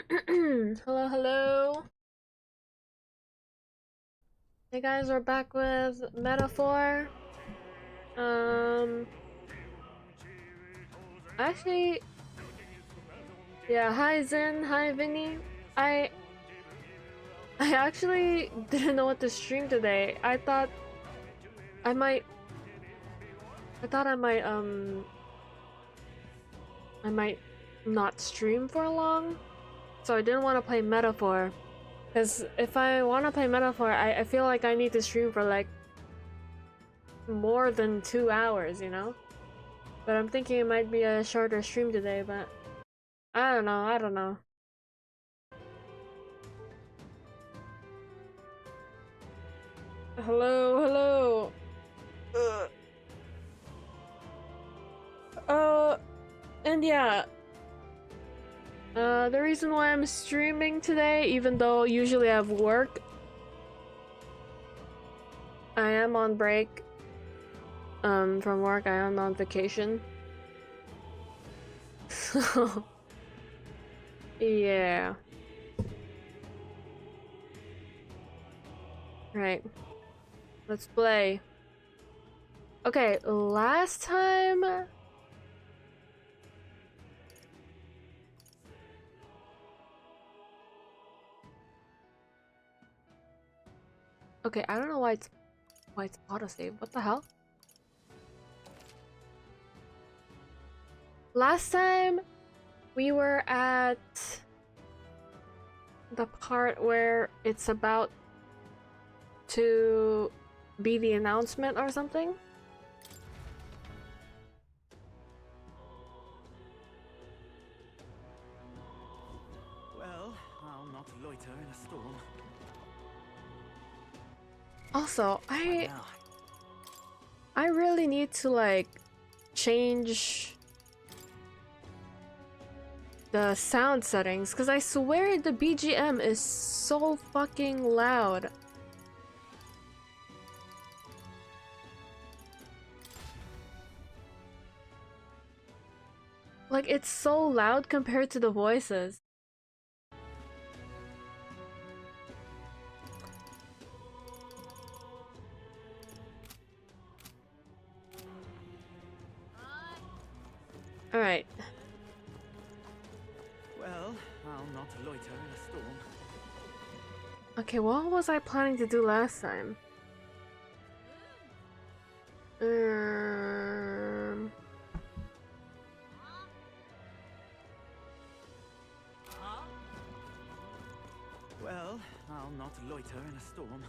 Hello, hello. Hey guys, we're back with Metaphor. Um, actually, yeah. Hi Zen, hi Vinny. I I actually didn't know what to stream today. I might, I thought I might not stream for long, so I didn't want to play Metaphor. Cause if I want to play Metaphor, I feel like I need to stream for like more than 2 hours, you know? But I'm thinking it might be a shorter stream today, but I don't know. Hello, hello. Ugh. Uh, and yeah. The reason why I'm streaming today, even though usually I have work, I am on break. From work, I am on vacation. So, yeah. Right. Let's play. Okay, last time. Okay, I don't know why it's autosave. What the hell? Last time we were at the part where it's about to be the announcement or something. Well, I'll not loiter in a storm. Also, What now? I really need to like change the sound settings because I swear the BGM is so fucking loud. Like it's so loud compared to the voices. All right. Well, I'll not loiter in a storm. Okay, what was I planning to do last time? Um, Well, I'll not loiter in a storm.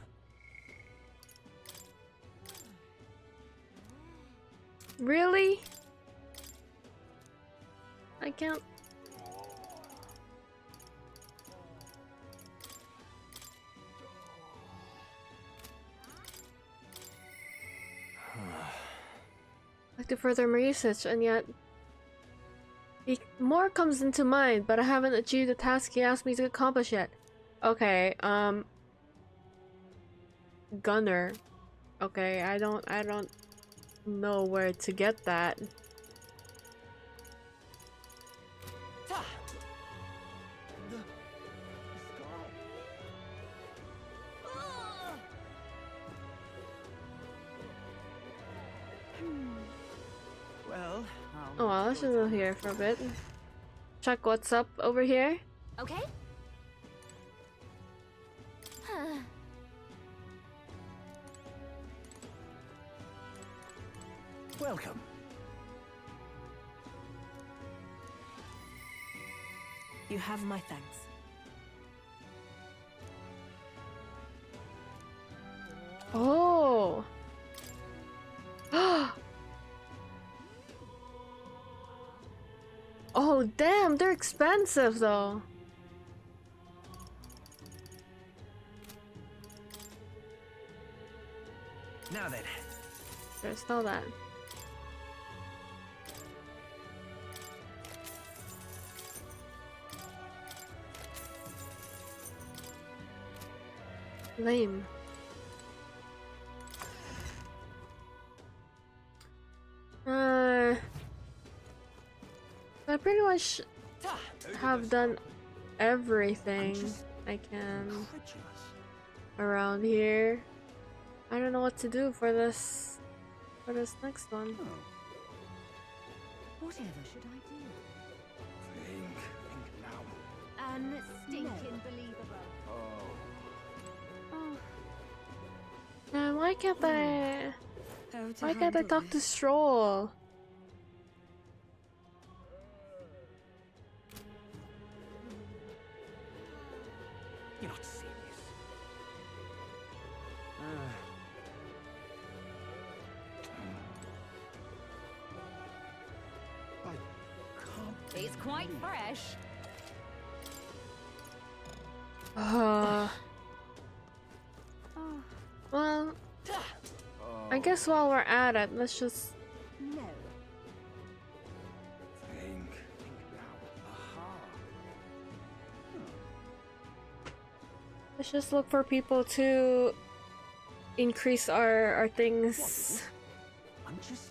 really? I can't. Like to further my research, and yet more comes into mind, but I haven't achieved the task he asked me to accomplish yet. Okay, Gunner. Okay, I don't know where to get that. Well, Oh, well, let's just go here for a bit. Check what's up over here. Okay. Welcome. You have my thanks. Oh. Oh, damn, they're expensive though. Now then. There's still that. Lame. I pretty much have done everything I can around here. I don't know what to do for this next one. Oh. Whatever should I do? Think now. Unstinking believable. Oh. Man, why can't I How to why can't I handle talk to this? Stroll? You're not serious. I can't. It's quite fresh. Well, I Oh. guess while we're at it, let's just No. Think now. Aha. let's just look for people to increase our What is things. it? I'm just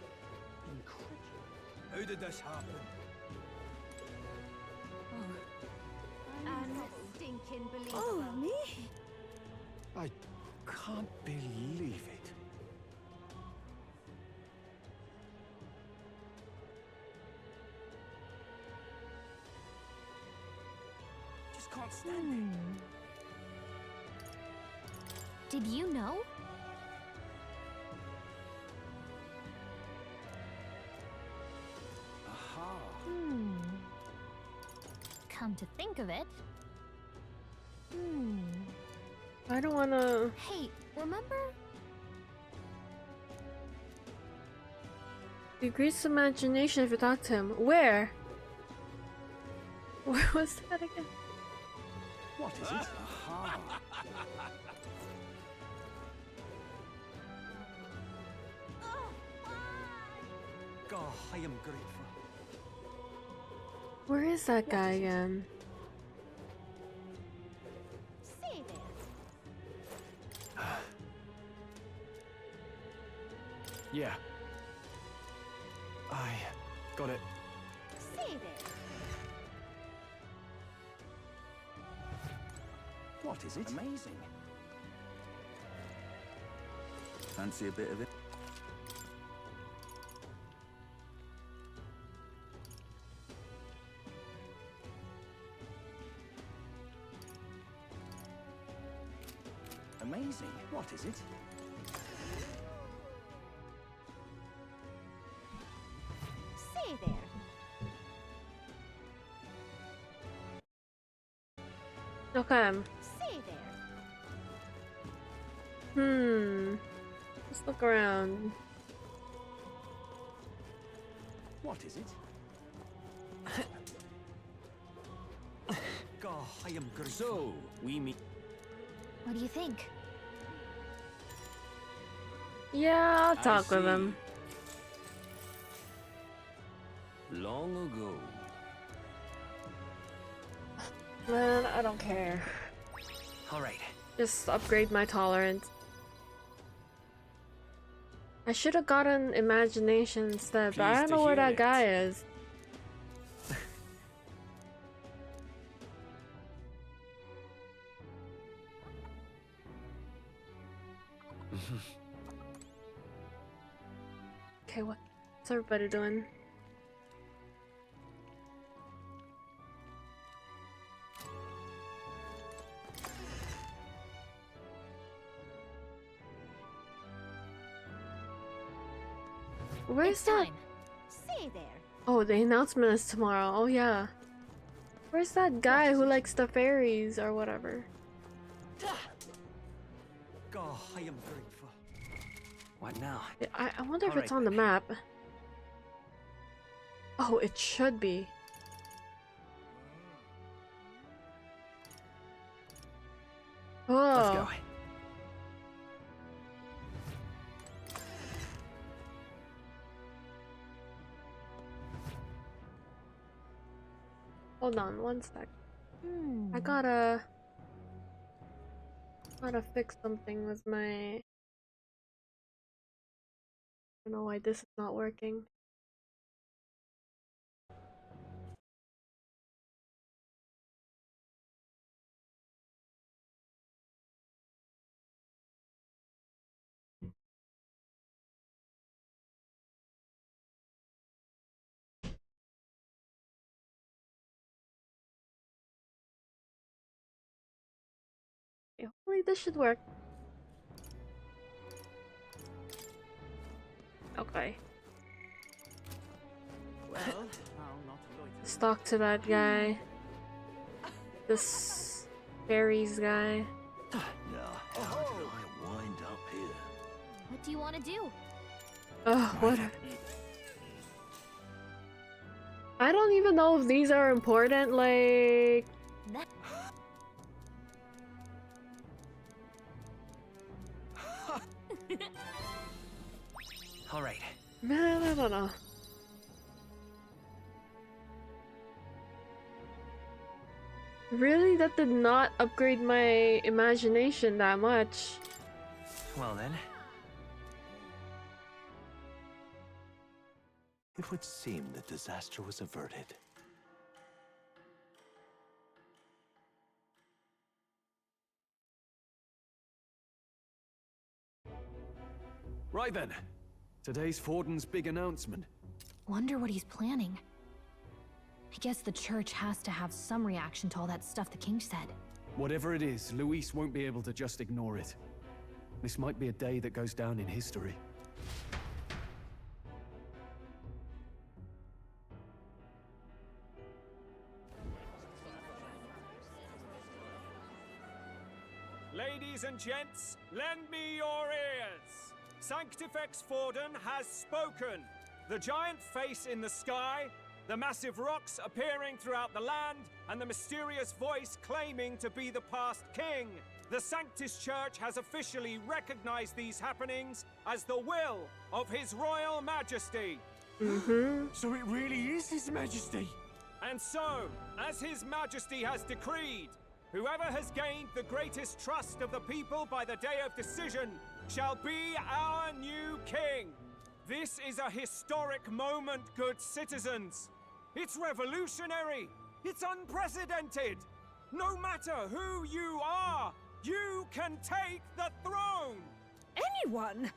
incredulous. How did this happen? Unstinking believable. Oh, me? I can't believe it. Just can't stand it. Did you know? Aha. Come to think of it. I don't wanna. Hey, remember? Decrease imagination if you talk to him. Where? Where was that again? What is it? Aha. God, I am grateful. Where is that guy again? Say there. Yeah. I got it. Say there. What is it? Amazing. Fancy a bit of it? Amazing. What is it? Say there. Okay. Say there. Let's look around. What is it? God, I am grateful. So, we meet. What do you think? Yeah, I'll talk with him. Long ago. Man, I don't care. All right. Just upgrade my tolerance. I should have gotten imagination instead, but I Pleased don't to know where hear that it. guy is. Okay, what's everybody doing? Where's It's that? time. Say there. Oh, the announcement is tomorrow. Oh yeah. Where's that guy who likes the fairies or whatever? God, I am grateful. What now? I wonder if All it's right, on the then. map. Oh, it should be. Oh. Let's go. Hold on one sec. I gotta fix something with my. I don't know why this is not working. Alright, this should work. Okay. Well, I'll not loiter. Let's talk to that guy. This fairies guy. Now, how did I wind up here? What do you want to do? Oh, what? I don't even know if these are important, like... That All right. No. Really? That did not upgrade my imagination that much. Well then. It would seem that disaster was averted. Right then. Today's Forden's big announcement. Wonder what he's planning. I guess the church has to have some reaction to all that stuff the king said. Whatever it is, Luis won't be able to just ignore it. This might be a day that goes down in history. Ladies and gents, lend me your ears. Sanctifex Forden has spoken. The giant face in the sky, the massive rocks appearing throughout the land, and the mysterious voice claiming to be the past king. The Sanctus Church has officially recognized these happenings as the will of His Royal Majesty. So it really is His Majesty. And so, as His Majesty has decreed, whoever has gained the greatest trust of the people by the day of decision shall be our new king. This is a historic moment, good citizens. It's revolutionary. It's unprecedented. No matter who you are, you can take the throne. Anyone?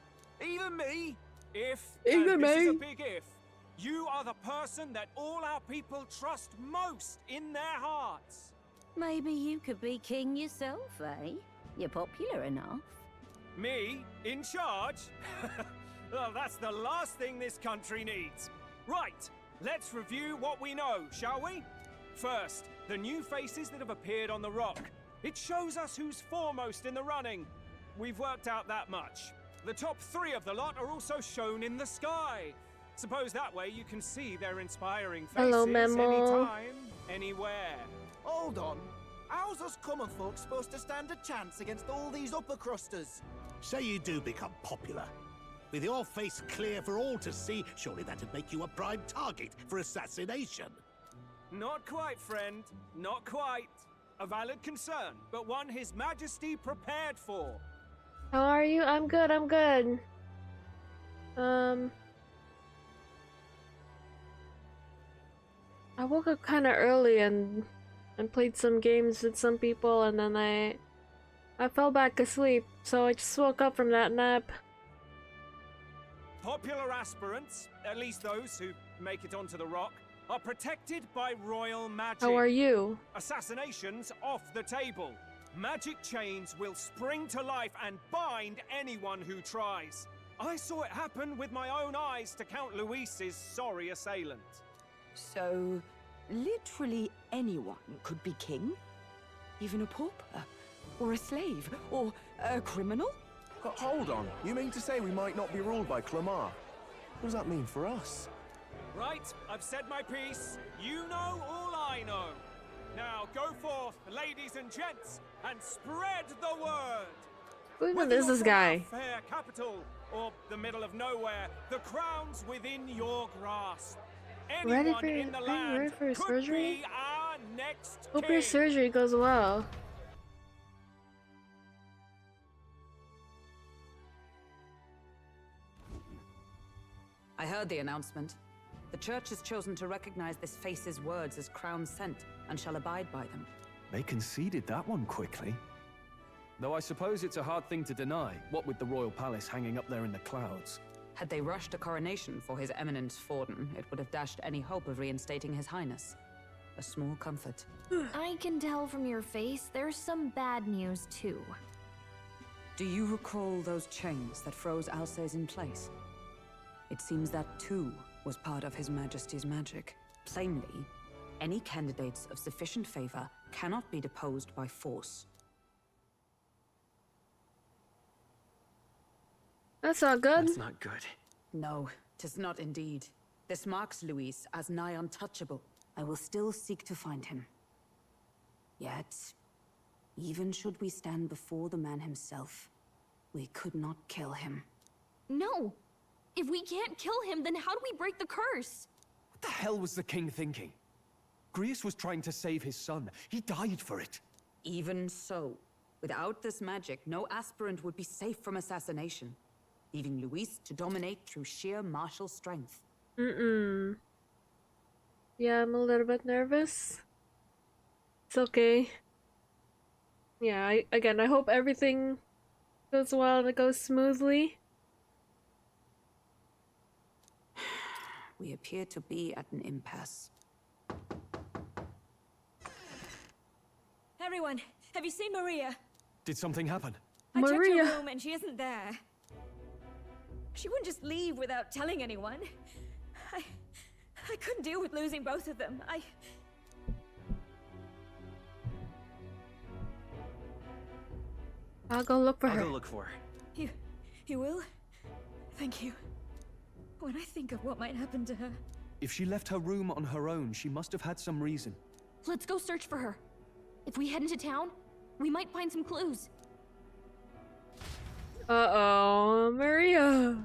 Even me. If, Even and this is a me. big if, you are the person that all our people trust most in their hearts. Maybe you could be king yourself, eh? You're popular enough. Me? In charge? Well, that's the last thing this country needs. Right, let's review what we know, shall we? First, the new faces that have appeared on the rock. It shows us who's foremost in the running. We've worked out that much. The top 3 of the lot are also shown in the sky. Suppose that way you can see their inspiring faces Hello, Memo. anytime, anywhere. Hold on. How's us common folk supposed to stand a chance against all these upper crusters? Say you do become popular. With your face clear for all to see, surely that'd make you a prime target for assassination. Not quite, friend. Not quite. A valid concern, but one His Majesty prepared for. How are you? I'm good, I'm good. I woke up kind of early and played some games with some people, and then I fell back asleep, so I just woke up from that nap. Popular aspirants, at least those who make it onto the rock, are protected by royal magic. How are you? Assassinations off the table. Magic chains will spring to life and bind anyone who tries. I saw it happen with my own eyes to Count Luis's sorry assailant. So, literally anyone could be king? Even a pauper? Or a slave? Or a criminal? Hold on, you mean to say we might not be ruled by Clamar? What does that mean for us? Right, I've said my piece. You know all I know. Now go forth, ladies and gents, and spread the word. Who even Whether is you're this from our guy? fair capital or the middle of nowhere, the crown's within your grasp. Ready Anyone for in the land ready for could surgery? be our next Hope king. your surgery goes well. I heard the announcement. The church has chosen to recognize this face's words as crown sent and shall abide by them. They conceded that one quickly. Though I suppose it's a hard thing to deny, what with the royal palace hanging up there in the clouds. Had they rushed a coronation for His Eminence Forden, it would have dashed any hope of reinstating His Highness. A small comfort. I can tell from your face there's some bad news too. Do you recall those chains that froze Alsace in place? It seems that too was part of His Majesty's magic. Plainly, any candidates of sufficient favor cannot be deposed by force. That's not good. That's not good. No, 'tis not indeed. This marks Luis as nigh untouchable. I will still seek to find him. Yet, even should we stand before the man himself, we could not kill him. No! If we can't kill him, then how do we break the curse? What the hell was the king thinking? Grius was trying to save his son. He died for it. Even so, without this magic, no aspirant would be safe from assassination, leaving Luis to dominate through sheer martial strength. Yeah, I'm a little bit nervous. It's okay. Yeah, I hope everything goes well and it goes smoothly. We appear to be at an impasse. Everyone, have you seen Maria? Did something happen? I checked Maria. her room and she isn't there. She wouldn't just leave without telling anyone. I couldn't deal with losing both of them. I'll go look for I'll her. go look for her. You will? Thank you. When I think of what might happen to her. If she left her room on her own, she must have had some reason. Let's go search for her. If we head into town, we might find some clues. Uh-oh, Maria.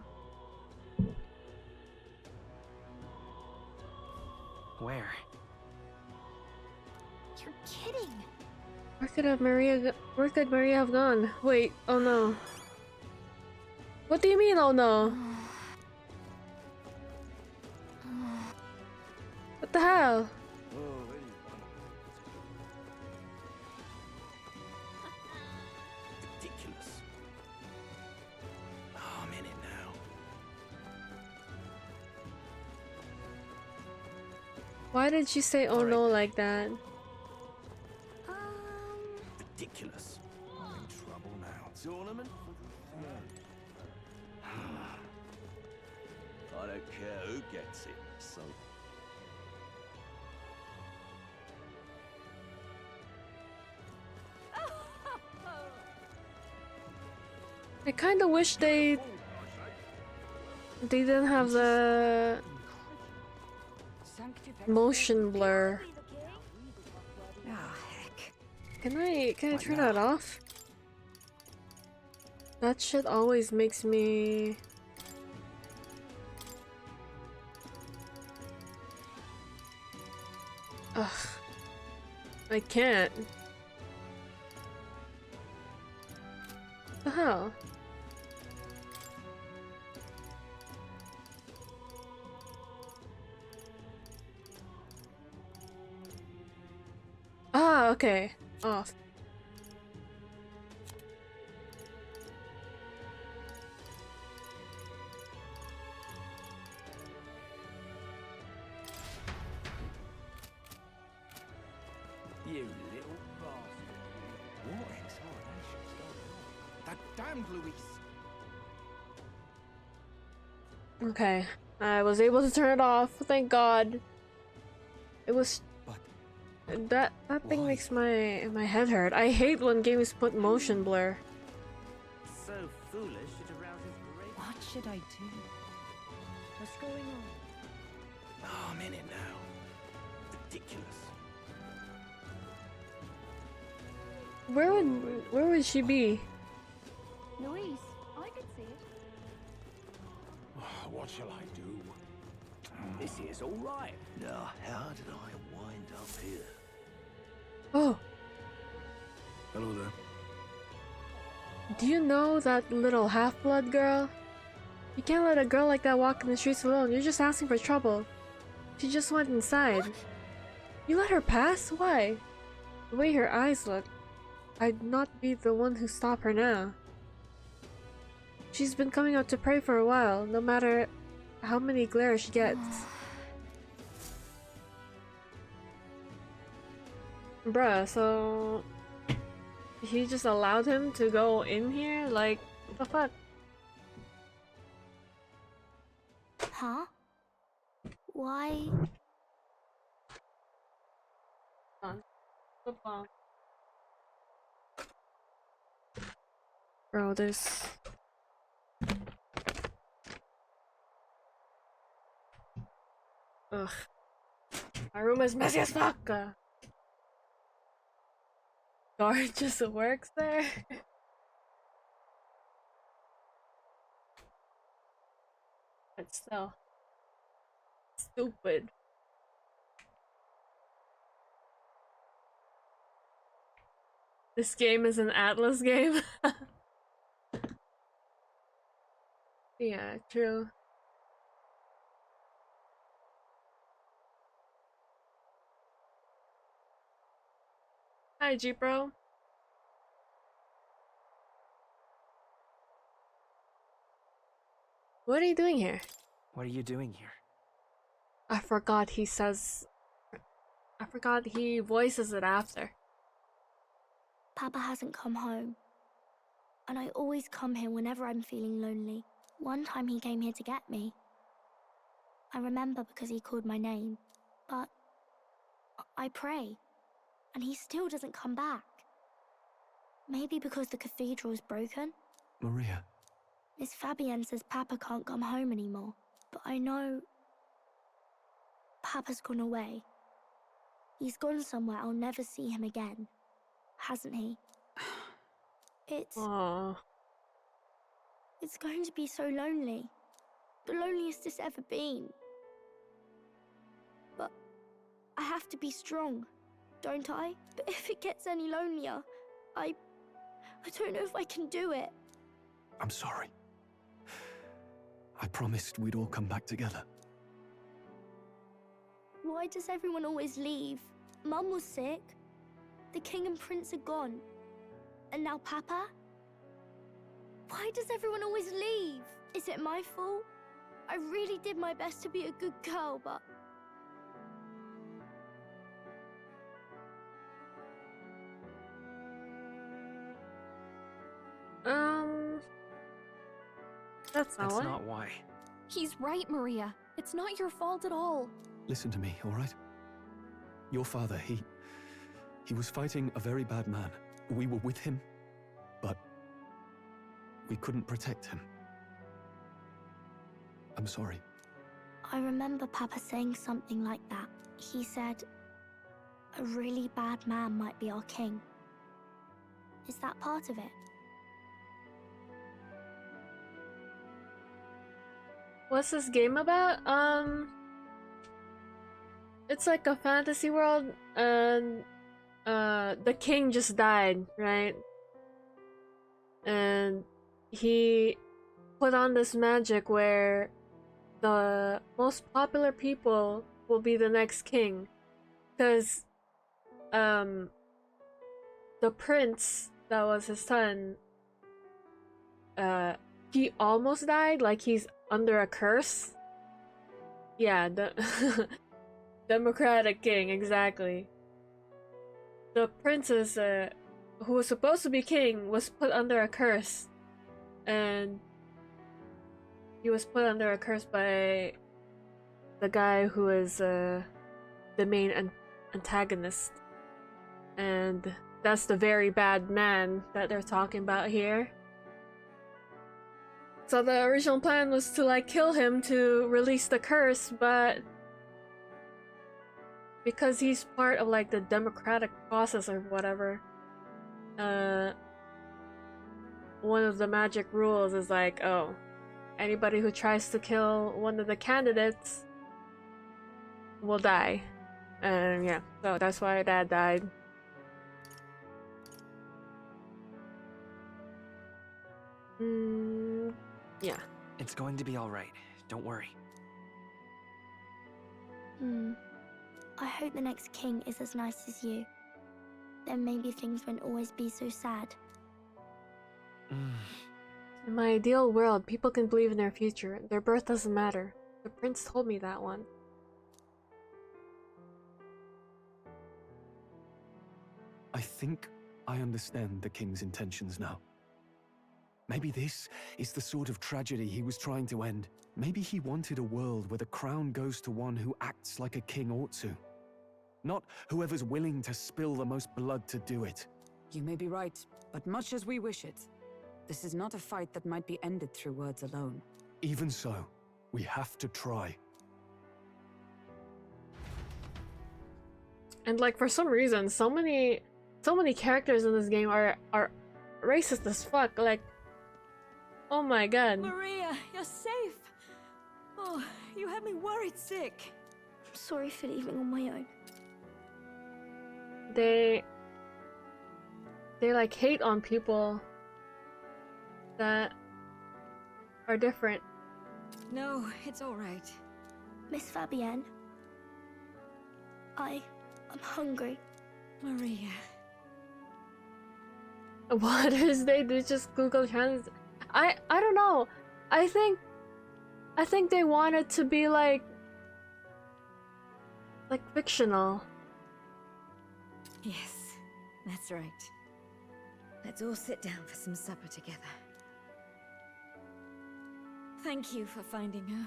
Where? You're kidding. Where could Maria have gone? Wait, oh no. What do you mean, oh no? What the hell? Ridiculous. Oh, I'm in it now. Why did she say oh no like that? Ridiculous. I'm in trouble now. Tournament? I don't care who gets it, so... I kind of wish they didn't have the motion blur. Ah, heck. Can I turn that off? That shit always makes me... Ugh. I can't. What the hell? Ah, okay. Off. You little bastard. What exhortation's going on? That damned Luis. Okay. I was able to turn it off. Thank God. It was... That thing makes my head hurt. I hate when games put motion blur. So foolish it arouses great... What should I do? What's going on? Oh, I'm in it now. Ridiculous. Where would she be? Luis, I could see it. What shall I do? This is all right. Now, how did I wind up here? Oh, Hello there. do you know that little half-blood girl? You can't let a girl like that walk in the streets alone. You're just asking for trouble. She just went inside. You let her pass? Why? The way her eyes look, I'd not be the one who stop her now. She's been coming out to pray for a while, no matter how many glares she gets. Bruh, so... he just allowed him to go in here? Like, what the fuck? Huh? Why? Bro, this. Ugh. My room is messy as fuck. Guard just works there. But still. Stupid. This game is an Atlas game. Yeah, true. Hi, G-Bro. What are you doing here? What are you doing here? I forgot he says... I forgot he voices it after. Papa hasn't come home. And I always come here whenever I'm feeling lonely. One time he came here to get me. I remember because he called my name. But I pray. And he still doesn't come back. Maybe because the cathedral's broken? Maria. Miss Fabienne says Papa can't come home anymore. But I know... Papa's gone away. He's gone somewhere I'll never see him again. Hasn't he? It's... Aww. It's going to be so lonely. The loneliest it's ever been. But I have to be strong, don't I? But if it gets any lonelier, I don't know if I can do it. I'm sorry. I promised we'd all come back together. Why does everyone always leave? Mum was sick. The king and prince are gone. And now Papa? Why does everyone always leave? Is it my fault? I really did my best to be a good girl, but... That's not why. He's right, Maria. It's not your fault at all. Listen to me, all right? Your father, he was fighting a very bad man. We were with him, but we couldn't protect him. I'm sorry. I remember Papa saying something like that. He said, a really bad man might be our king. Is that part of it? What's this game about? It's like a fantasy world, and the king just died, right? And he put on this magic where the most popular people will be the next king, because the prince that was his son, he almost died, like he's under a curse. Yeah, the democratic king, exactly. The princess who was supposed to be king was put under a curse, and he was put under a curse by the guy who is the main antagonist, and that's the very bad man that they're talking about here. So the original plan was to like kill him to release the curse, but because he's part of like the democratic process or whatever, one of the magic rules is like, oh, anybody who tries to kill one of the candidates will die. And yeah, so that's why Dad died. Yeah. It's going to be all right. Don't worry. I hope the next king is as nice as you. Then maybe things won't always be so sad. In my ideal world, people can believe in their future. Their birth doesn't matter. The prince told me that one. I think I understand the king's intentions now. Maybe this is the sort of tragedy he was trying to end. Maybe he wanted a world where the crown goes to one who acts like a king ought to. Not whoever's willing to spill the most blood to do it. You may be right, but much as we wish it, this is not a fight that might be ended through words alone. Even so, we have to try. And like for some reason, so many characters in this game are racist as fuck. Like, oh my god. Maria, you're safe. Oh, you had me worried sick. I'm sorry for leaving on my own. They like hate on people that are different. No, it's all right. Miss Fabienne, I'm hungry. Maria. What is they just Google Translate? I don't know. I think they want it to be like fictional. Yes, that's right. Let's all sit down for some supper together. Thank you for finding her.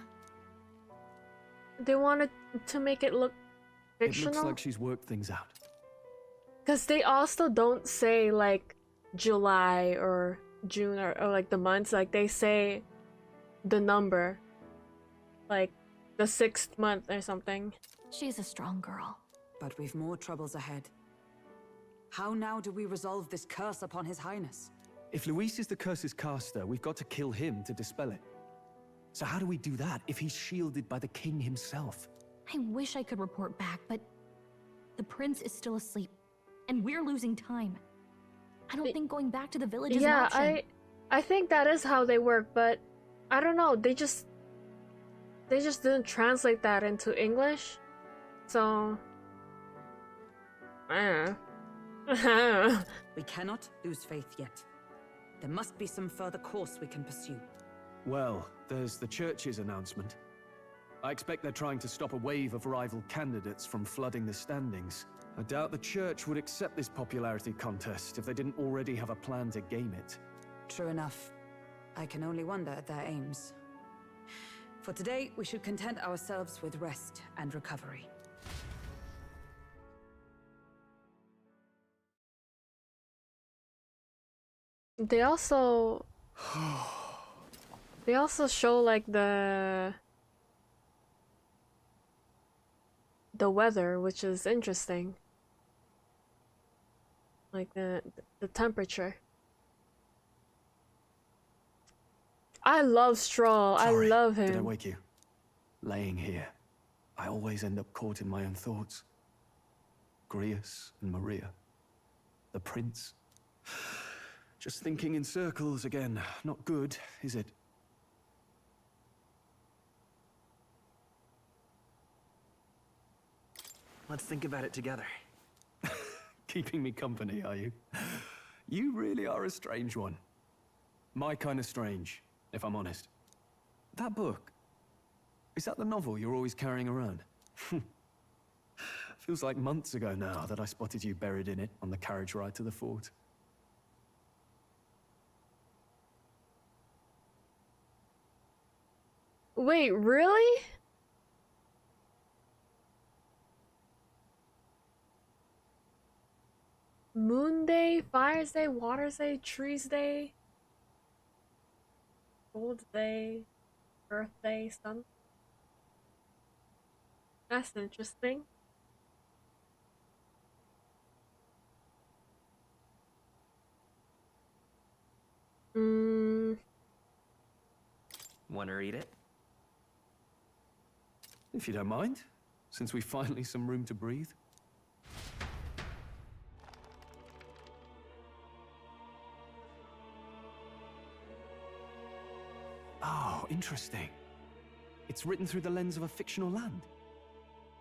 They wanted to make it look fictional. It looks like she's worked things out. Because they also don't say like July or June or like the months. Like they say the number, like the 6th month or something. She's a strong girl. But we've more troubles ahead. How now do we resolve this curse upon His Highness? If Luis is the curse's caster, we've got to kill him to dispel it. So how do we do that if he's shielded by the king himself? I wish I could report back, but the prince is still asleep, and we're losing time. I don't think going back to the village is an option. I think that is how they work, but I don't know. They just didn't translate that into English, so I don't know. We cannot lose faith yet. There must be some further course we can pursue. Well, there's the church's announcement. I expect they're trying to stop a wave of rival candidates from flooding the standings. I doubt the church would accept this popularity contest if they didn't already have a plan to game it. True enough. I can only wonder at their aims. For today, we should content ourselves with rest and recovery. They also show like the weather, which is interesting. Like the temperature. I love Stroll. Sorry, I love him. Did I wake you? Laying here, I always end up caught in my own thoughts. Grius and Maria. The prince. Just thinking in circles again. Not good, is it? Let's think about it together. Keeping me company, are you? You really are a strange one. My kind of strange, if I'm honest. That book, is that the novel you're always carrying around? Feels like months ago now that I spotted you buried in it on the carriage ride to the fort. Wait, really? Moon Day, Fire's Day, Water's Day, Trees Day, Gold Day, Earth Day, Sun. That's interesting. Wanna read it? If you don't mind, since we've finally some room to breathe. Oh, interesting. It's written through the lens of a fictional land.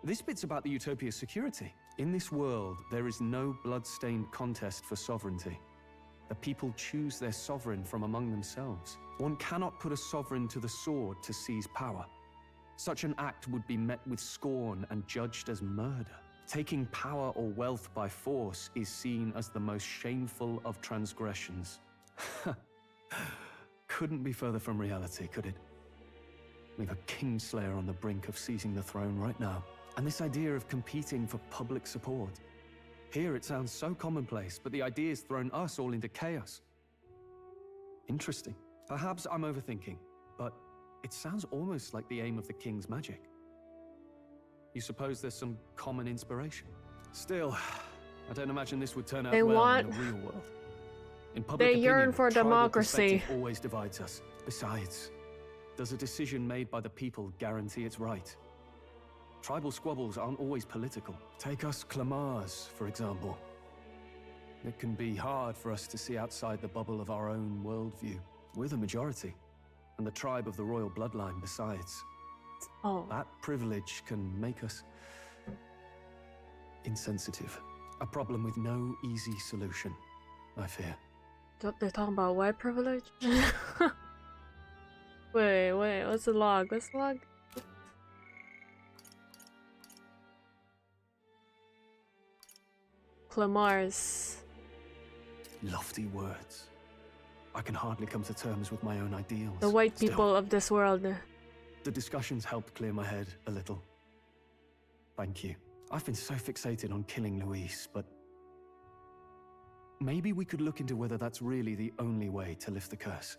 This bit's about the Utopia's security. In this world, there is no blood-stained contest for sovereignty. The people choose their sovereign from among themselves. One cannot put a sovereign to the sword to seize power. Such an act would be met with scorn and judged as murder. Taking power or wealth by force is seen as the most shameful of transgressions. Couldn't be further from reality, could it? We've a Kingslayer on the brink of seizing the throne right now. And this idea of competing for public support. Here it sounds so commonplace, but the idea's thrown us all into chaos. Interesting. Perhaps I'm overthinking, but it sounds almost like the aim of the king's magic. You suppose there's some common inspiration? Still, I don't imagine this would turn out well in the real world. In public opinion, yearn for tribal democracy. perspective always divides us. Besides, does a decision made by the people guarantee it's right? Tribal squabbles aren't always political. Take us Clamars, for example. It can be hard for us to see outside the bubble of our own worldview. We're the majority, and the tribe of the royal bloodline besides. Oh. That privilege can make us insensitive. A problem with no easy solution, I fear. They're talking about white privilege? Wait, what's the log? What's the log? Clamars. Lofty words. I can hardly come to terms with my own ideals. The white people of this world. The discussions helped clear my head a little. Thank you. I've been so fixated on killing Luis, but maybe we could look into whether that's really the only way to lift the curse.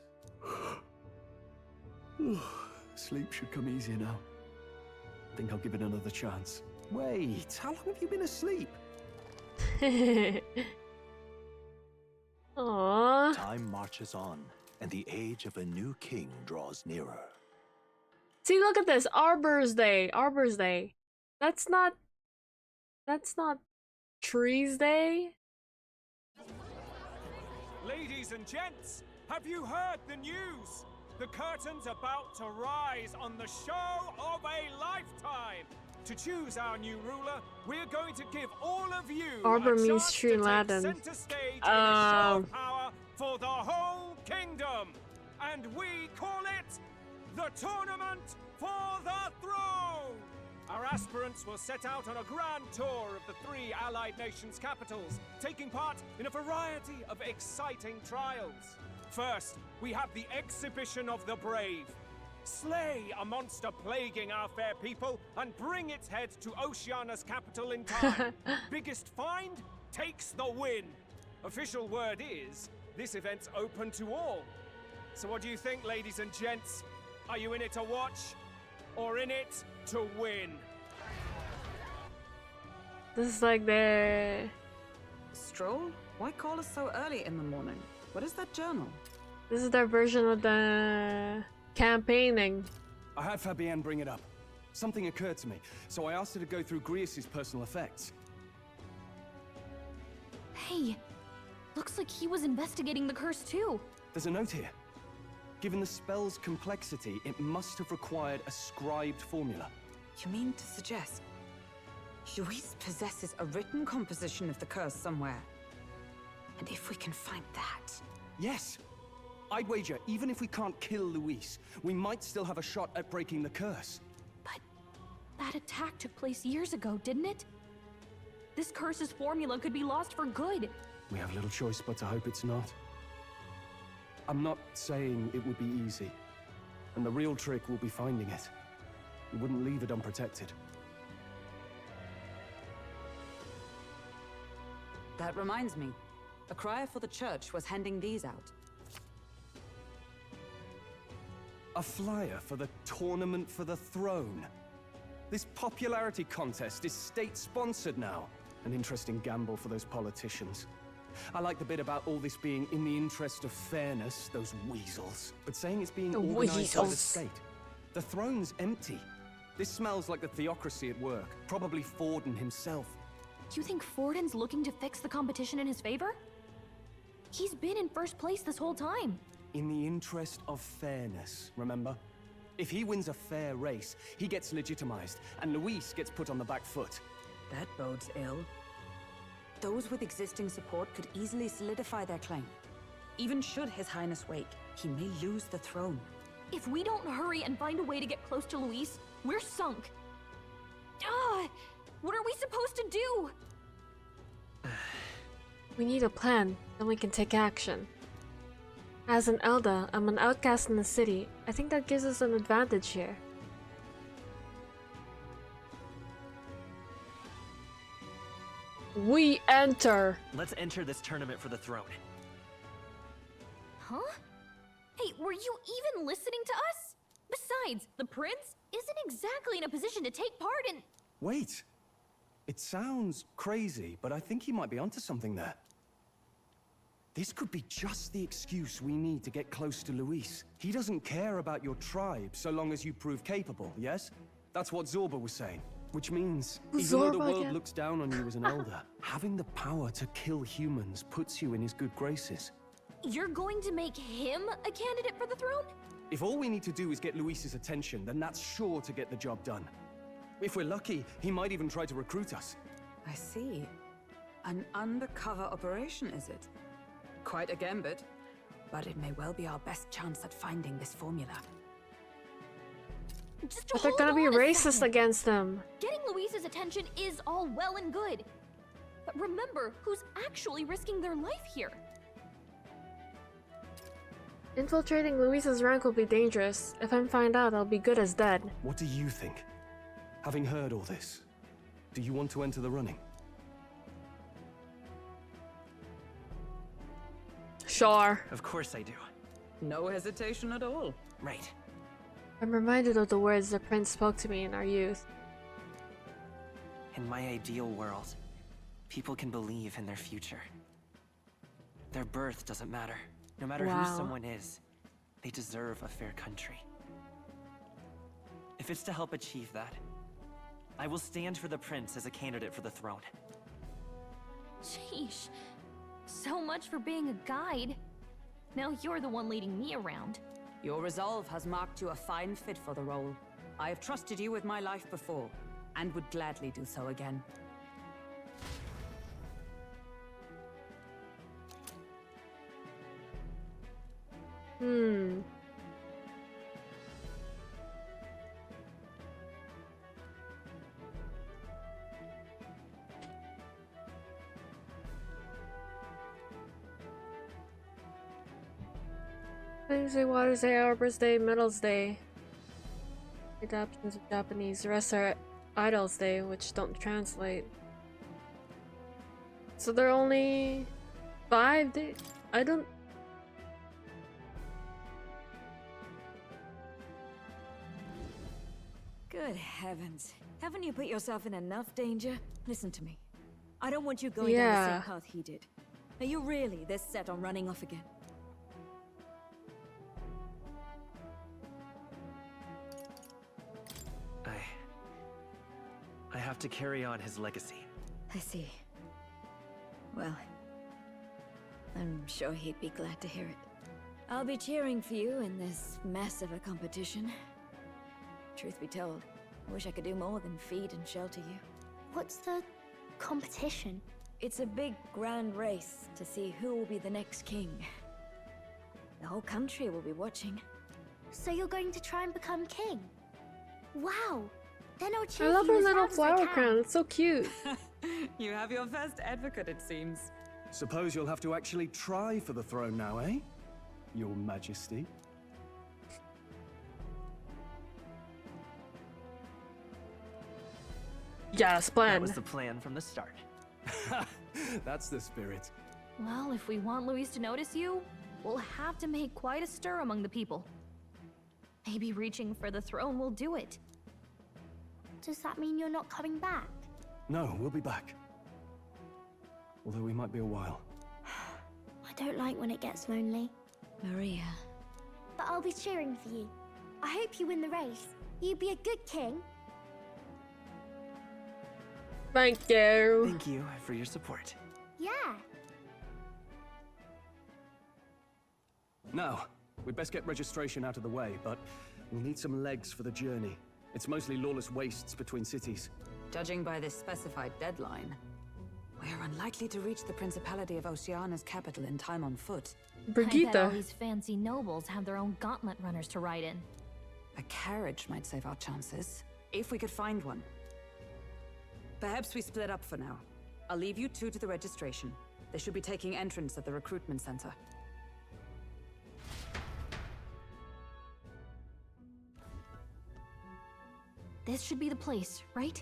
Sleep should come easier now. I think I'll give it another chance. Wait, how long have you been asleep? Aww. Time marches on, and the age of a new king draws nearer. See, look at this. Arbor's Day. Arbor's Day. That's not Trees Day. Ladies and gents, have you heard the news? The curtain's about to rise on the show of a lifetime. To choose our new ruler, we're going to give all of you Arbor a means chance true to take Latin. center stage in a show of power for the whole kingdom. And we call it the Tournament for the Throne. Our aspirants will set out on a grand tour of the 3 allied nations' capitals, taking part in a variety of exciting trials. First, we have the Exhibition of the Brave. Slay a monster plaguing our fair people and bring its head to Oceania's capital in time. Biggest find takes the win. Official word is, this event's open to all. So what do you think, ladies and gents? Are you in it to watch, or in it to win? This is like the... Stroll? Why call us so early in the morning? What is that journal? This is their version of the campaigning. I had Fabienne bring it up. Something occurred to me, so I asked her to go through Grius's personal effects. Hey, looks like he was investigating the curse too. There's a note here. Given the spell's complexity, it must have required a scribed formula. You mean to suggest Luis possesses a written composition of the curse somewhere? And if we can find that... Yes! I'd wager, even if we can't kill Luis, we might still have a shot at breaking the curse. But that attack took place years ago, didn't it? This curse's formula could be lost for good. We have little choice but to hope it's not. I'm not saying it would be easy. And the real trick will be finding it. We wouldn't leave it unprotected. That reminds me. A crier for the church was handing these out. A flyer for the Tournament for the Throne. This popularity contest is state-sponsored now. An interesting gamble for those politicians. I like the bit about all this being in the interest of fairness, those weasels. But saying it's being organized by the state. The throne's empty. This smells like the theocracy at work. Probably Forden himself. You think Forden's looking to fix the competition in his favor? He's been in first place this whole time. In the interest of fairness, remember? If he wins a fair race, he gets legitimized, and Luis gets put on the back foot. That bodes ill. Those with existing support could easily solidify their claim. Even should His Highness wake, he may lose the throne. If we don't hurry and find a way to get close to Luis, we're sunk. What are we supposed to do? We need a plan, then we can take action. As an Elder, I'm an outcast in the city. I think that gives us an advantage here. We enter! Let's enter this tournament for the throne. Huh? Hey, were you even listening to us? Besides, the prince isn't exactly in a position to take part in... Wait. It sounds crazy, but I think he might be onto something there. This could be just the excuse we need to get close to Luis. He doesn't care about your tribe so long as you prove capable, yes? That's what Zorba was saying. Which means, even though the world looks down on you as an elder, having the power to kill humans puts you in his good graces. You're going to make him a candidate for the throne? If all we need to do is get Luis's attention, then that's sure to get the job done. If we're lucky, he might even try to recruit us. I see. An undercover operation, is it? Quite a gambit, but it may well be our best chance at finding this formula. But they're gonna be racist against them. Getting Luis's attention is all well and good. But remember who's actually risking their life here. Infiltrating Luis's rank will be dangerous. If I'm found out, I'll be good as dead. What do you think? Having heard all this, do you want to enter the running? Sure. Of course I do. No hesitation at all. Right. I'm reminded of the words the prince spoke to me in our youth. In my ideal world, people can believe in their future. Their birth doesn't matter. No matter who someone is, they deserve a fair country. If it's to help achieve that, I will stand for the prince as a candidate for the throne. Sheesh. So much for being a guide. Now you're the one leading me around. Your resolve has marked you a fine fit for the role. I have trusted you with my life before, and would gladly do so again. Wednesday, Waters Day, Arbor's Day, Metals Day. Adaptations of Japanese. The rest are Idols Day, which don't translate. So there are only 5 days. I don't... Good heavens. Haven't you put yourself in enough danger? Listen to me. I don't want you going down the same path he did. Are you really this set on running off again? I have to carry on his legacy. I see. Well, I'm sure he'd be glad to hear it. I'll be cheering for you in this mess of a competition. Truth be told, I wish I could do more than feed and shelter you. What's the competition? It's a big, grand race to see who will be the next king. The whole country will be watching. So you're going to try and become king? Wow! Then I'll cheer I love for you her as little hard as I flower can. crown. It's so cute. You have your first advocate, it seems. Suppose you'll have to actually try for the throne now, eh? Your Majesty. Yes, plan. That was the plan from the start. That's the spirit. Well, if we want Luis to notice you, we'll have to make quite a stir among the people. Maybe reaching for the throne will do it. Does that mean you're not coming back? No, we'll be back. Although we might be a while. I don't like when it gets lonely. Maria. But I'll be cheering for you. I hope you win the race. You'd be a good king. Thank you. Thank you for your support. Yeah. Now, we'd best get registration out of the way, but we'll need some legs for the journey. It's mostly lawless wastes between cities. Judging by this specified deadline, we are unlikely to reach the Principality of Oceana's capital in time on foot. I bet all Brigitte. these fancy nobles have their own gauntlet runners to ride in. A carriage might save our chances, if we could find one. Perhaps we split up for now. I'll leave you two to the registration. They should be taking entrance at the recruitment center. This should be the place, right?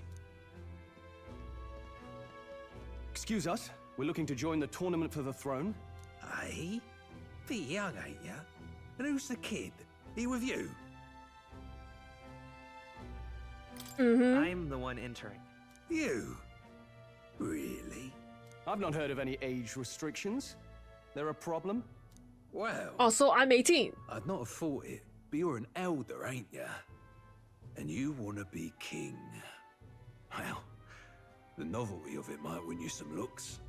Excuse us, we're looking to join the tournament for the throne. Aye? Bit young, ain't ya? And who's the kid? He with you? I'm the one entering. You? Really? I've not heard of any age restrictions. There a problem? Well... Also, I'm 18. I'd not have thought it, but you're an elder, ain't ya? And you want to be king. Well, the novelty of it might win you some looks.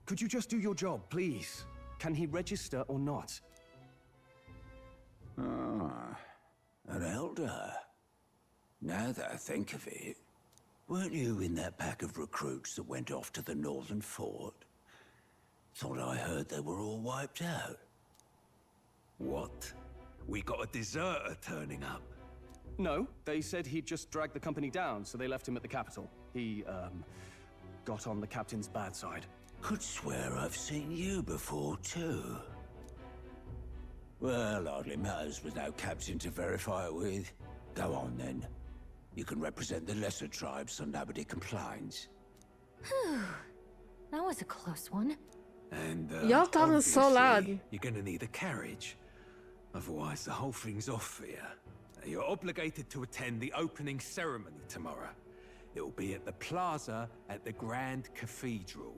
Could you just do your job, please? Can he register or not? Ah, an elder. Now that I think of it, weren't you in that pack of recruits that went off to the northern fort? Thought I heard they were all wiped out. What? We got a deserter turning up? No, they said he'd just dragged the company down, so they left him at the capital. He, got on the captain's bad side. Could swear I've seen you before, too. Well, hardly matters with no captain to verify it with. Go on, then. You can represent the lesser tribes so nobody complains. Whew. That was a close one. And, y'all talking so loud. obviously, you're gonna need a carriage. Otherwise, the whole thing's off for you. You're obligated to attend the opening ceremony tomorrow. It'll be at the plaza at the Grand Cathedral.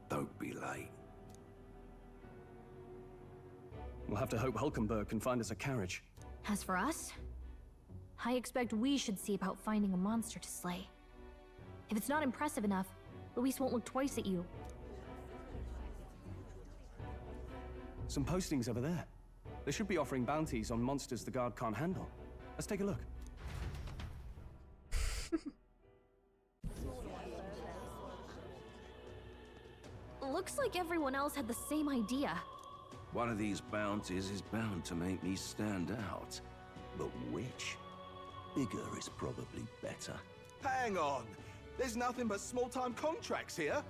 Don't be late. We'll have to hope Hulkenberg can find us a carriage. As for us, I expect we should see about finding a monster to slay. If it's not impressive enough, Luis won't look twice at you. Some postings over there. They should be offering bounties on monsters the guard can't handle. Let's take a look. Looks like everyone else had the same idea. One of these bounties is bound to make me stand out. But which? Bigger is probably better. Hang on! There's nothing but small-time contracts here.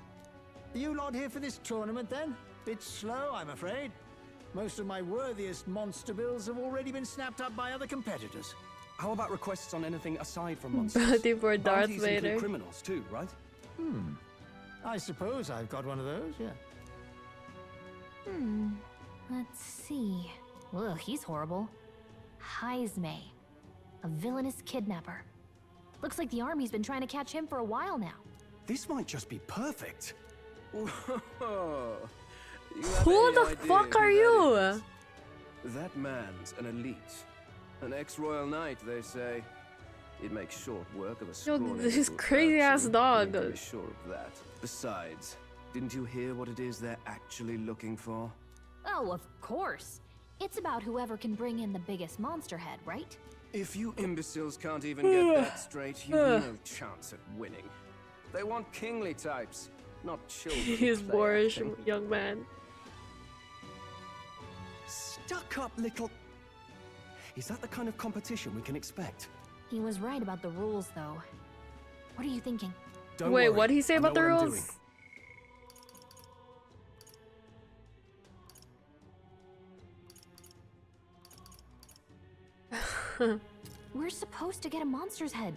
Are you lot here for this tournament, then? Bit slow, I'm afraid. Most of my worthiest monster bills have already been snapped up by other competitors. How about requests on anything aside from monsters? Bounty for Darth Bounties Vader. include criminals too, right? I suppose I've got one of those, yeah. Let's see. Ugh, he's horrible. Heisme, a villainous kidnapper. Looks like the army's been trying to catch him for a while now. This might just be perfect. Who the fuck are you? That man's an elite. An ex-royal knight, they say. He'd make short work of a Yo, scrawny this little crazy-ass urchin. dog. You can be sure of that. Besides, didn't you hear what it is they're actually looking for? Oh, of course. It's about whoever can bring in the biggest monster head, right? If you imbeciles can't even get that straight, you've no chance at winning. They want kingly types, not children. He's play boorish acting. young man. Stuck up little... Is that the kind of competition we can expect? He was right about the rules, though. What are you thinking? Don't Wait, worry, what'd he say I know about the what I'm rules? We're supposed to get a monster's head.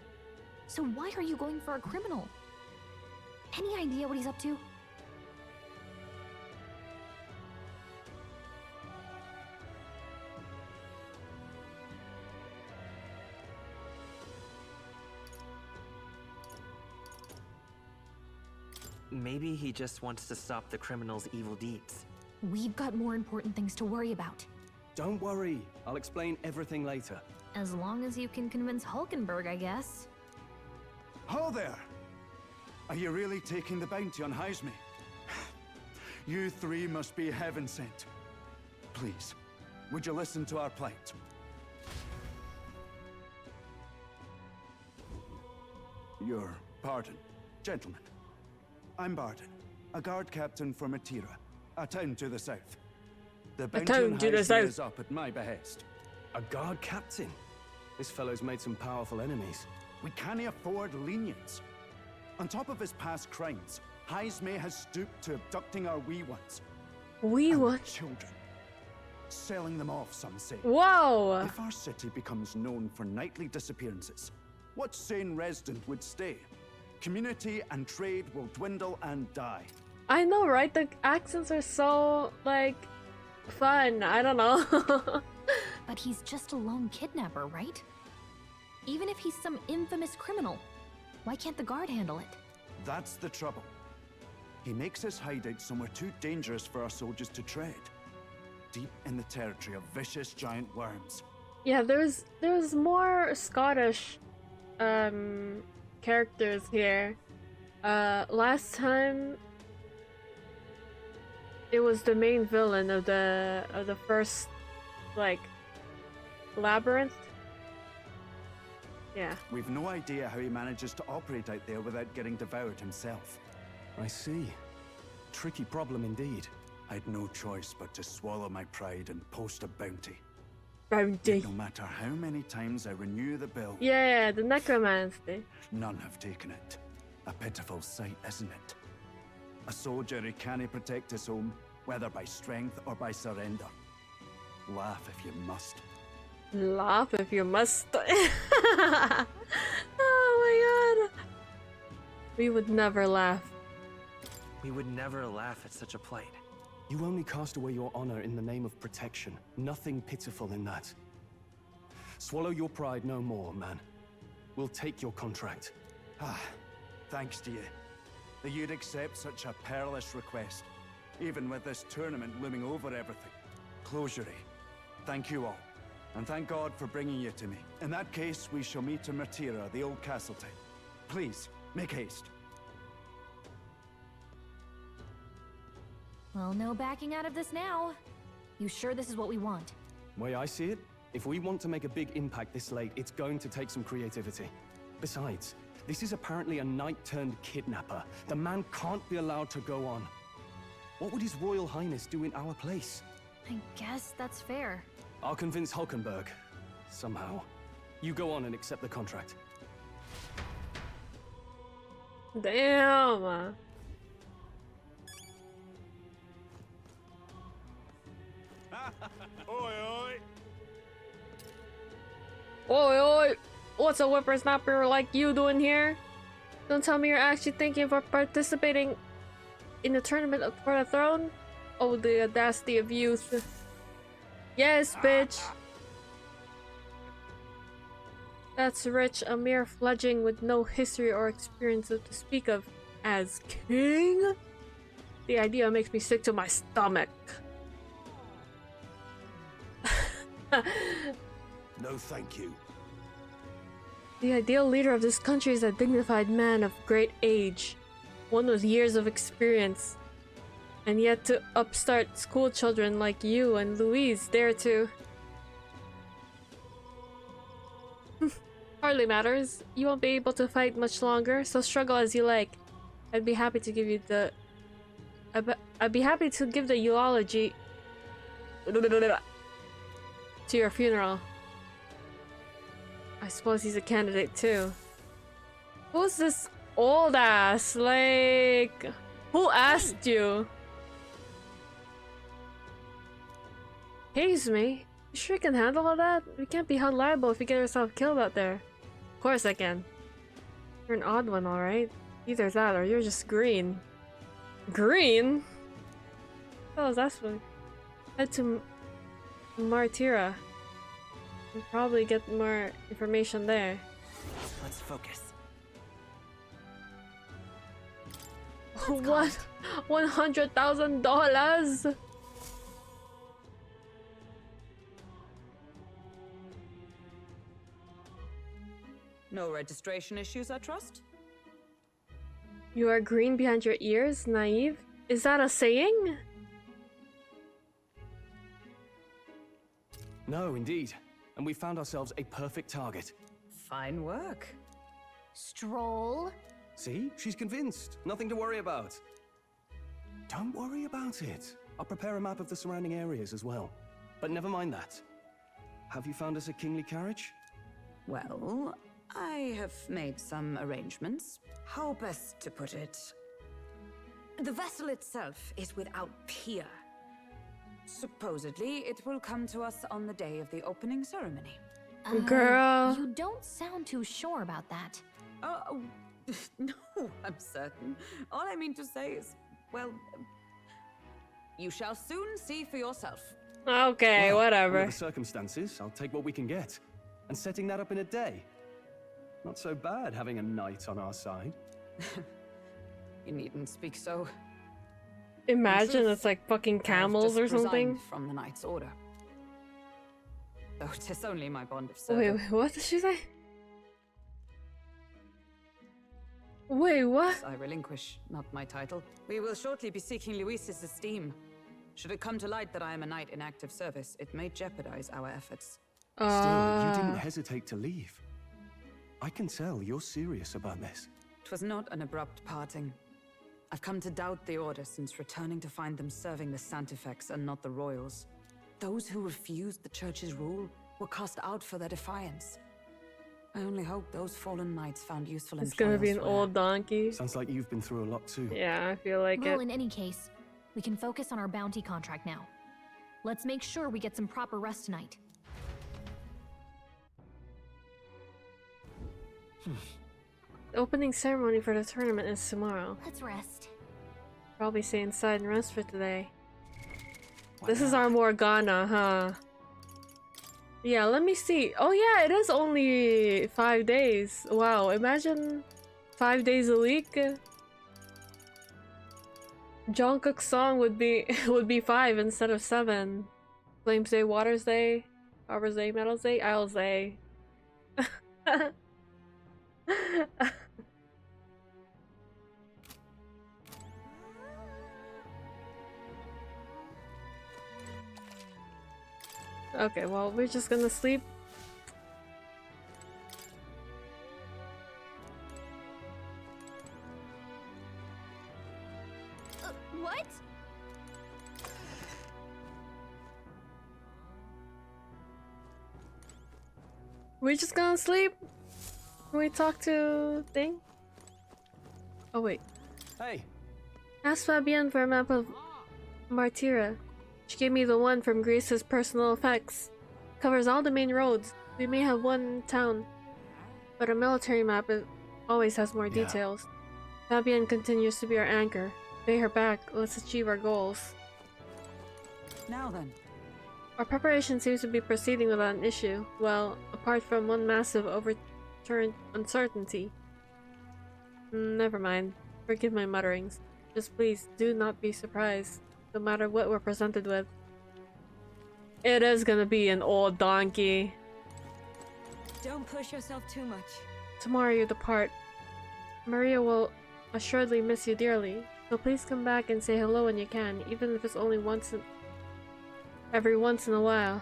So why are you going for a criminal? Any idea what he's up to? Maybe he just wants to stop the criminal's evil deeds. We've got more important things to worry about. Don't worry, I'll explain everything later. As long as you can convince Hulkenberg, I guess. Ho there! Are you really taking the bounty on Heisme? You three must be heaven sent. Please, would you listen to our plight? Your pardon, gentlemen. I'm Barton, a guard captain from Atira, a town to the south. The bounty town on to the Heisme south. is up at my behest. A guard captain? This fellow's made some powerful enemies. We can't afford lenience. On top of his past crimes, Heisme has stooped to abducting our wee ones. Wee what? Children. Selling them off, some say. Whoa! If our city becomes known for nightly disappearances, what sane resident would stay? Community and trade will dwindle and die. I know, right? The accents are so, like, fun. I don't know. But he's just a lone kidnapper, right? Even if he's some infamous criminal, why can't the guard handle it? That's the trouble. He makes his hideout somewhere too dangerous for our soldiers to tread. Deep in the territory of vicious giant worms. Yeah, there's more Scottish characters here. Last time it was the main villain of the first, like, labyrinth. Yeah. We've no idea how he manages to operate out there without getting devoured himself. I see. Tricky problem indeed. I'd no choice but to swallow my pride and post a bounty. Bounty. No matter how many times I renew the bill. Yeah, the necromancy. None have taken it. A pitiful sight, isn't it? A soldier who can't protect his home, whether by strength or by surrender. Laugh if you must. Laugh if you must. Oh my god. We would never laugh. We would never laugh at such a plight. You only cast away your honor in the name of protection. Nothing pitiful in that. Swallow your pride no more, man. We'll take your contract. Ah, thanks to you. That you'd accept such a perilous request, even with this tournament looming over everything. Closure. Thank you all. And thank God for bringing you to me. In that case, we shall meet in Martira, the old castle town. Please, make haste. Well, no backing out of this now. You sure this is what we want? Way I see it, if we want to make a big impact this late, it's going to take some creativity. Besides, this is apparently a knight-turned-kidnapper. The man can't be allowed to go on. What would His Royal Highness do in our place? I guess that's fair. I'll convince Hulkenberg. Somehow. You go on and accept the contract. Damn. Oi, oi. Oi, oi. What's a whippersnapper like you doing here? Don't tell me you're actually thinking of participating in the tournament for the throne? Oh, the audacity of youth. Yes, bitch. That's Rich, a mere fledgling with no history or experience to speak of as king? The idea makes me sick to my stomach. No, thank you. The ideal leader of this country is a dignified man of great age, one with years of experience, and yet to upstart school children like you and Louise dare to. Hardly matters. You won't be able to fight much longer, so struggle as you like. I'd be happy to give you the... I'd be happy to give the eulogy to your funeral. I suppose he's a candidate too. Who's this old ass? Like, who asked you? Haze me? You sure can handle all that? We can't be held liable if we get ourselves killed out there. Of course I can. You're an odd one, alright? Either that or you're just green. Green? Oh, that's what. Head to Martira. We'll probably get more information there. Let's focus. What? $100,000? No registration issues, I trust? You are green behind your ears, naive? Is that a saying? No, indeed. And we found ourselves a perfect target. Fine work. Stroll? See? She's convinced. Nothing to worry about. Don't worry about it. I'll prepare a map of the surrounding areas as well. But never mind that. Have you found us a kingly carriage? Well, I have made some arrangements. How best to put it? The vessel itself is without peer. Supposedly, it will come to us on the day of the opening ceremony. Girl. You don't sound too sure about that. Oh, no, I'm certain. All I mean to say is, well, you shall soon see for yourself. Okay, Well, whatever. Under the circumstances, I'll take what we can get. And setting that up in a day. Not so bad having a knight on our side. You needn't speak so. Imagine truth, it's like fucking I have camels just or something. resigned from the knight's order. Though 'tis only my bond of Wait, service. what did she say? Wait, what? I relinquish, not my title. We will shortly be seeking Luis's esteem. Should it come to light that I am a knight in active service, it may jeopardize our efforts. Still, you didn't hesitate to leave. I can tell you're serious about this. It was not an abrupt parting. I've come to doubt the order since returning to find them serving the Santifex and not the royals. Those who refused the church's rule were cast out for their defiance. I only hope those fallen knights found useful It's gonna be an elsewhere. old donkey. Sounds like you've been through a lot too. Yeah, I feel like Well, it. in any case, we can focus on our bounty contract now. Let's make sure we get some proper rest tonight. The opening ceremony for the tournament is tomorrow. Let's rest. Probably stay inside and rest for today. This is our Morgana, huh? Yeah, let me see. Oh yeah, it is only 5 days. Wow, imagine 5 days a week. Jungkook's song would be would be 5 instead of 7. Flames Day, Waters Day, Arbors Day, Metals Day, Isles Day. Okay, well, we're just gonna sleep. What? We're just gonna sleep? Can we talk to Thing? Oh wait. Hey. Ask Fabienne for a map of Martira. She gave me the one from Greece's personal effects. Covers all the main roads. We may have one in town, but a military map always has more details. Fabienne continues to be our anchor. Pay her back. Let's achieve our goals. Now then. Our preparation seems to be proceeding without an issue. Well, apart from one massive overturned uncertainty. Never mind. Forgive my mutterings. Just please do not be surprised, no matter what we're presented with. It is gonna be an old donkey. Don't push yourself too much. Tomorrow you depart. Maria will assuredly miss you dearly, so please come back and say hello when you can, even if it's only every once in a while.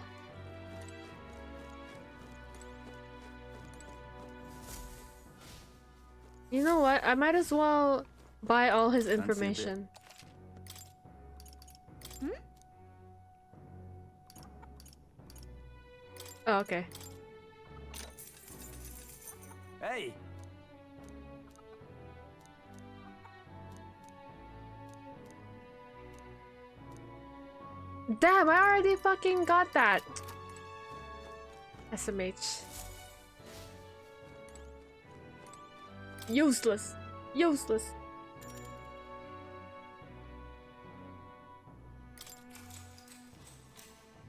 You know what? I might as well buy all his information. Oh, okay. Hey. Damn, I already fucking got that. SMH. Useless. Useless.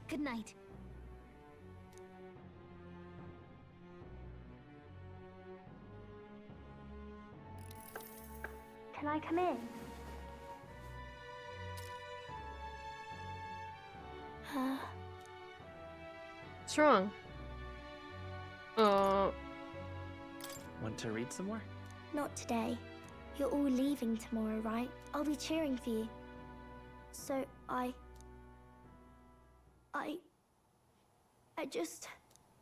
Good night. Can I come in? What's wrong? Want to read some more? Not today. You're all leaving tomorrow, right? I'll be cheering for you. So I just...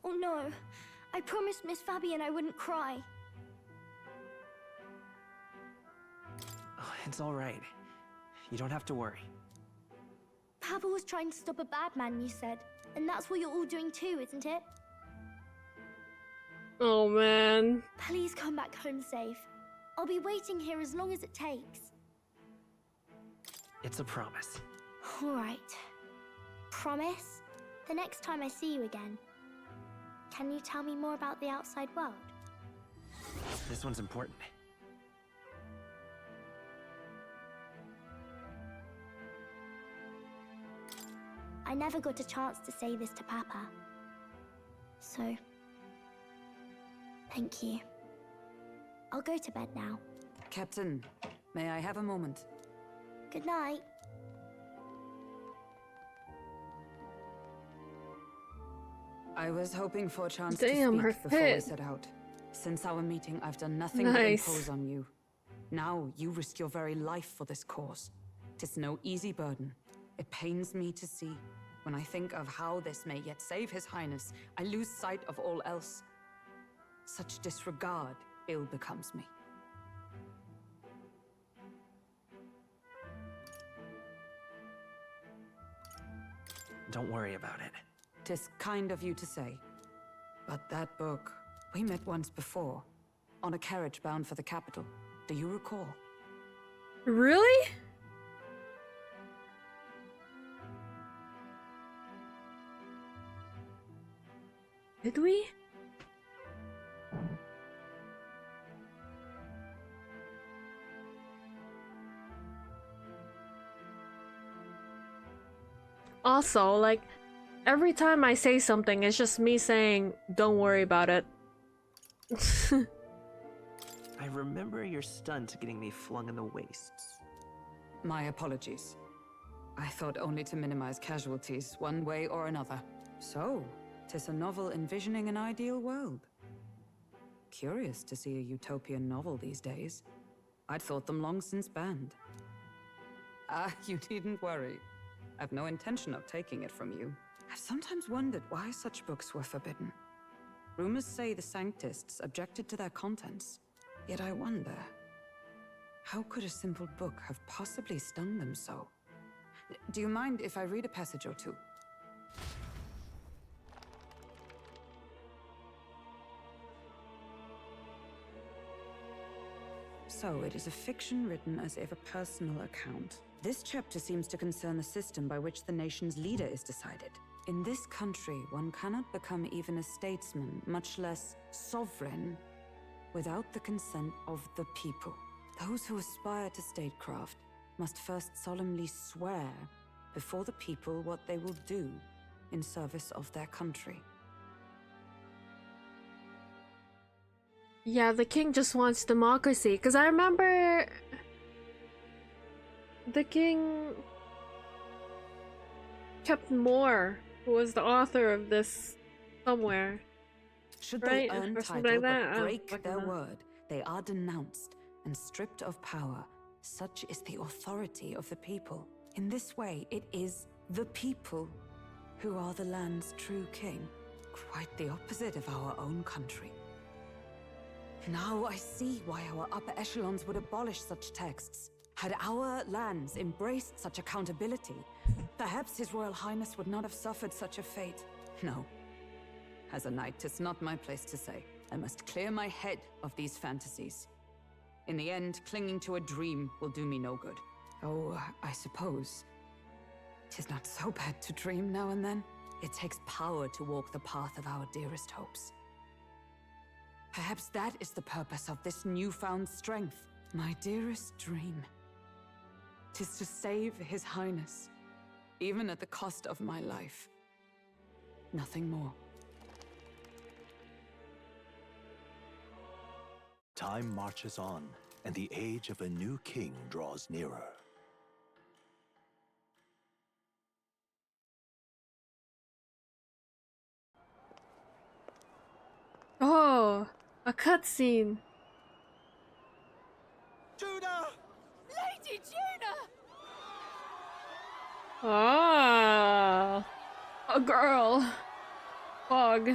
Oh no. I promised Miss Fabienne I wouldn't cry. Oh, it's all right. You don't have to worry. Papa was trying to stop a bad man, you said. And that's what you're all doing too, isn't it? Oh man. Please come back home safe. I'll be waiting here as long as it takes. It's a promise. All right. Promise? The next time I see you again. Can you tell me more about the outside world? This one's important. I never got a chance to say this to Papa. So, thank you. I'll go to bed now. Captain, may I have a moment? Good night. I was hoping for a chance Damn, to her speak before we fit. set out. Since our meeting, I've done nothing but Nice. impose on you. Now you risk your very life for this cause. 'Tis no easy burden. It pains me to see. When I think of how this may yet save His Highness, I lose sight of all else. Such disregard ill becomes me. Don't worry about it. 'Tis kind of you to say. But that book, we met once before, on a carriage bound for the capital. Do you recall? Really? Did we? Also, like, every time I say something, it's just me saying, don't worry about it. I remember your stunt getting me flung in the wastes. My apologies. I thought only to minimize casualties, one way or another. So, 'tis a novel envisioning an ideal world. Curious to see a utopian novel these days. I'd thought them long since banned. You needn't worry. I've no intention of taking it from you. I've sometimes wondered why such books were forbidden. Rumors say the Sanctists objected to their contents. Yet I wonder, how could a simple book have possibly stung them so? Do you mind if I read a passage or two? So, it is a fiction written as if a personal account. This chapter seems to concern the system by which the nation's leader is decided. In this country, one cannot become even a statesman, much less sovereign, without the consent of the people. Those who aspire to statecraft must first solemnly swear before the people what they will do in service of their country. Yeah, the king just wants democracy. Because I remember the king kept Moore, who was the author of this, somewhere. Should Right? they earn Or something title like that? I but don't break fucking their know. word, they are denounced and stripped of power. Such is the authority of the people. In this way, it is the people who are the land's true king. Quite the opposite of our own country. Now I see why our upper echelons would abolish such texts. Had our lands embraced such accountability, perhaps His Royal Highness would not have suffered such a fate. No. As a knight, 'tis not my place to say. I must clear my head of these fantasies. In the end, clinging to a dream will do me no good. Oh, I suppose 'tis not so bad to dream now and then. It takes power to walk the path of our dearest hopes. Perhaps that is the purpose of this newfound strength. My dearest dream. 'Tis to save His Highness, even at the cost of my life. Nothing more. Time marches on, and the age of a new king draws nearer. Oh, a cutscene. Judah! Lady Judah! Ah, a girl. Fog.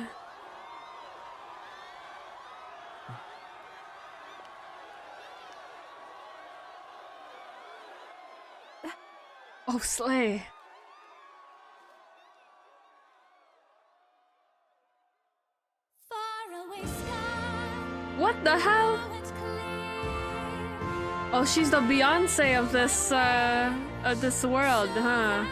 Oh, slay. Far away sky. What the hell? Oh, she's the Beyonce of this world, huh?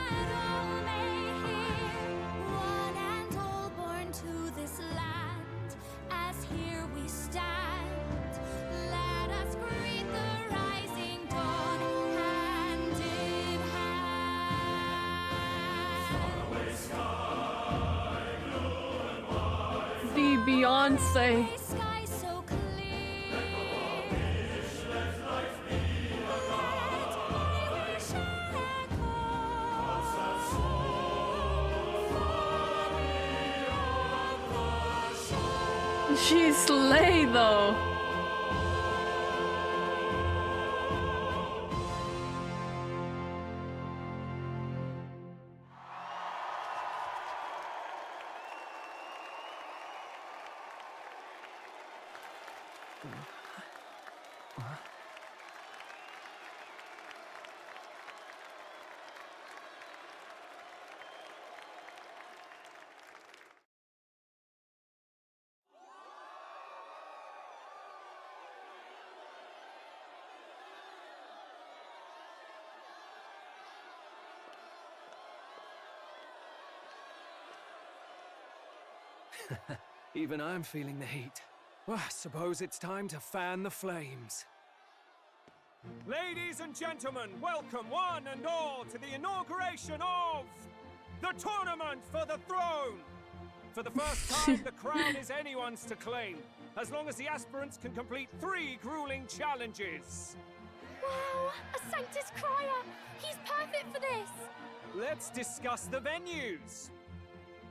The Beyonce. She slay though. Even I'm feeling the heat. Well, I suppose it's time to fan the flames. Ladies and gentlemen, welcome one and all to the inauguration of the Tournament for the Throne! For the first time, the crown is anyone's to claim, as long as the aspirants can complete 3 grueling challenges. Wow, a Sanctus Crier! He's perfect for this! Let's discuss the venues.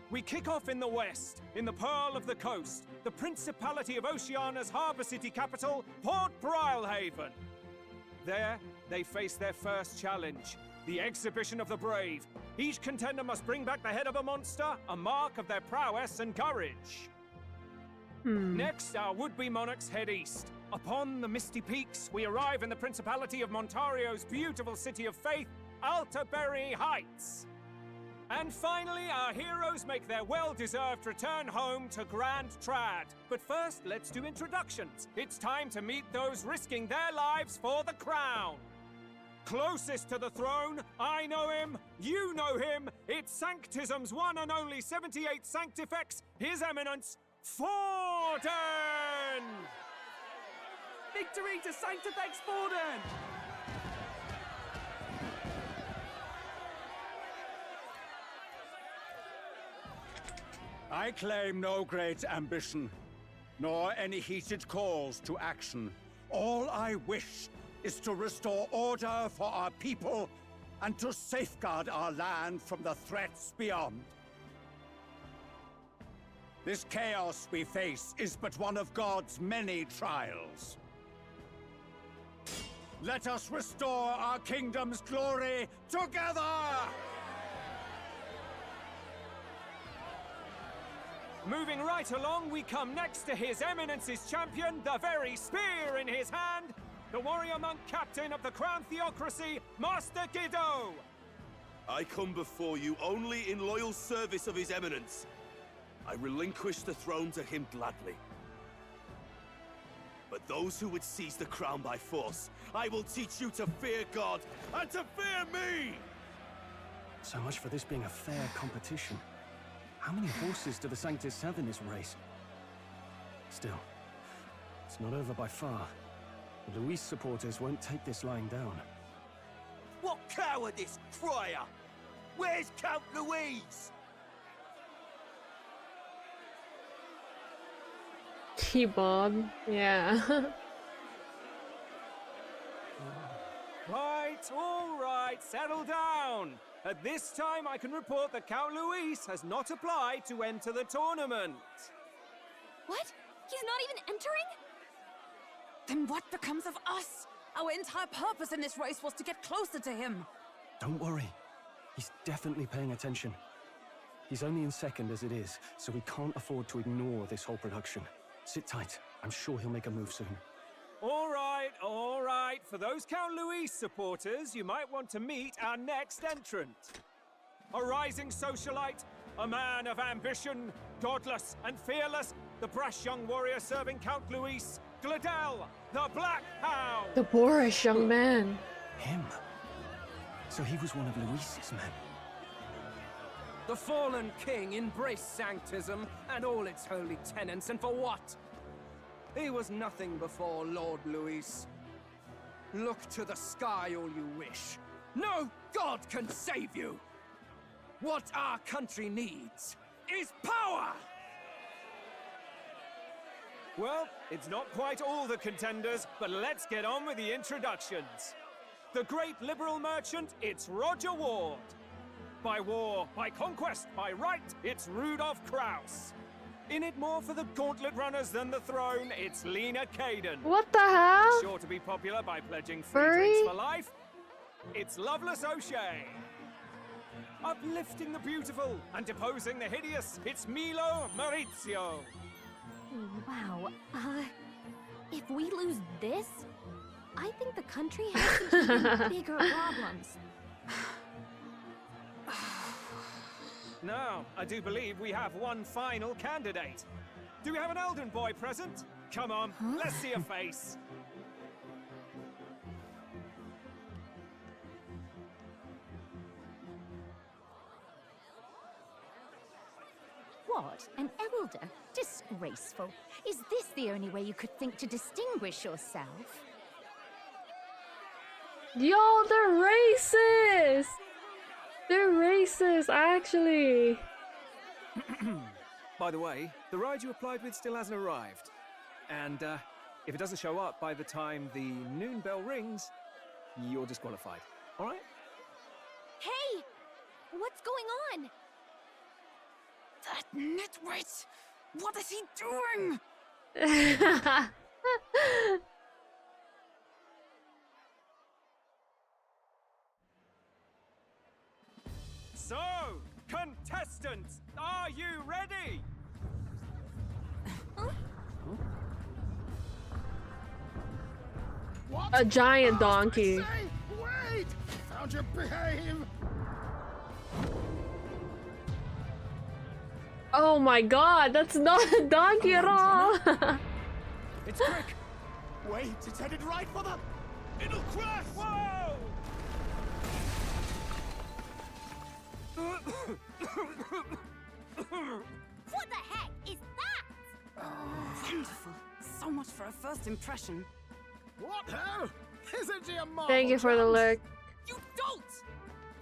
We kick off in the west, in the Pearl of the Coast, the Principality of Oceania's harbour city capital, Port Brilehaven. There, they face their first challenge, the Exhibition of the Brave. Each contender must bring back the head of a monster, a mark of their prowess and courage. Next, our would-be monarchs head east. Upon the misty peaks, we arrive in the Principality of Montario's beautiful city of faith, Altaberry Heights. And finally, our heroes make their well-deserved return home to Grand Trad. But first, let's do introductions. It's time to meet those risking their lives for the crown. Closest to the throne, I know him, you know him. It's Sanctism's one and only 78th Sanctifex, His Eminence, Forden! Victory to Sanctifex Forden! I claim no great ambition, nor any heated calls to action. All I wish is to restore order for our people and to safeguard our land from the threats beyond. This chaos we face is but one of God's many trials. Let us restore our kingdom's glory together! Moving right along, we come next to His Eminence's champion, the very spear in his hand, the warrior monk captain of the Crown Theocracy, Master Giddo! I come before you only in loyal service of His Eminence. I relinquish the throne to him gladly. But those who would seize the crown by force, I will teach you to fear God and to fear me! So much for this being a fair competition. How many horses do the Sanctists have in this race? Still, it's not over by far. The Luis supporters won't take this lying down. What cowardice, Crier! Where's Count Louise? Bob, yeah. All right, settle down. At this time, I can report that Count Luis has not applied to enter the tournament. What? He's not even entering? Then what becomes of us? Our entire purpose in this race was to get closer to him. Don't worry. He's definitely paying attention. He's only in second as it is, so we can't afford to ignore this whole production. Sit tight. I'm sure he'll make a move soon. All right, all right. For those Count Luis supporters, you might want to meet our next entrant. A rising socialite, a man of ambition, godless and fearless, the brash young warrior serving Count Luis, Gladel, the Black Hound! The boorish young man. Him? So he was one of Luis's men. The fallen king embraced sanctism and all its holy tenets, and for what? He was nothing before Lord Luis. Look to the sky all you wish. No god can save you! What our country needs is power! Well, it's not quite all the contenders, but let's get on with the introductions. The great liberal merchant, it's Roger Ward. By war, by conquest, by right, it's Rudolph Kraus. In it more for the gauntlet runners than the throne, it's Lena Caden. What the hell? Sure to be popular by pledging free Furry? drinks for life, it's Loveless O'Shea. Uplifting the beautiful and deposing the hideous, it's Milo Maurizio. Wow. If we lose this, I think the country has some even bigger problems. Now, I do believe we have one final candidate. Do we have an Elden boy present? Come on, let's see a face. What? An elder? Disgraceful. Is this the only way you could think to distinguish yourself? Yo, they're racist! They're racist, actually. By the way, the ride you applied with still hasn't arrived. And if it doesn't show up by the time the noon bell rings, you're disqualified. All right? Hey! What's going on? That nitwit! What is he doing? So, contestants, are you ready? What? A giant donkey. Wait! Found your behave! Oh my god, that's not a donkey at all! It's quick! Wait, it's headed right for the... It'll crash! Whoa! What the heck is that? Wonderful. So much for a first impression. What ho? Isn't he a marvel? Thank you for the lurk. You dolt!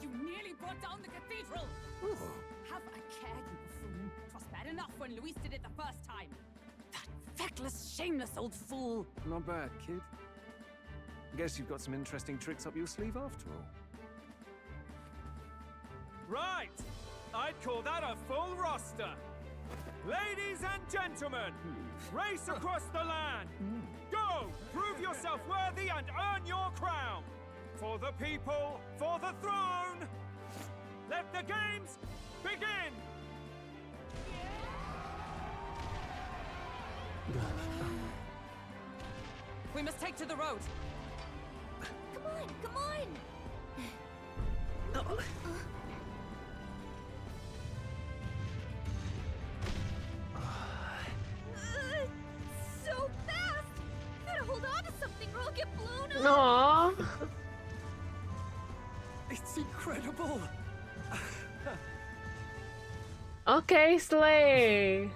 You nearly brought down the cathedral! Have a care, you buffoon. 'Twas bad enough when Luis did it the first time. That feckless, shameless old fool. Not bad, kid. Guess you've got some interesting tricks up your sleeve after all. Right! I'd call that a full roster. Ladies and gentlemen, race across the land. Go! Prove yourself worthy and earn your crown. For the people, for the throne. Let the games begin! We must take to the road. Come on, come on! So fast! Gotta hold on to something or I'll get blown up! Aww. It's incredible! Okay, slay.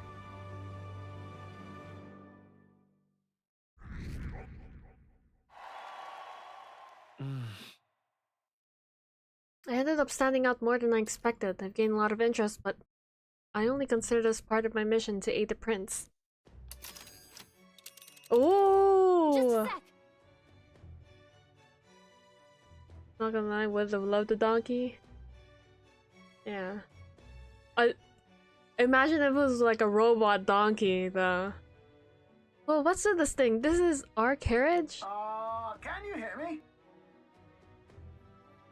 I ended up standing out more than I expected. I've gained a lot of interest, but I only consider this part of my mission to aid the prince. Ooh! Just a sec. Not gonna lie, would have loved the donkey. Yeah. Imagine if it was like a robot donkey, though. Well, what's with this thing? This is our carriage? Can you hear me?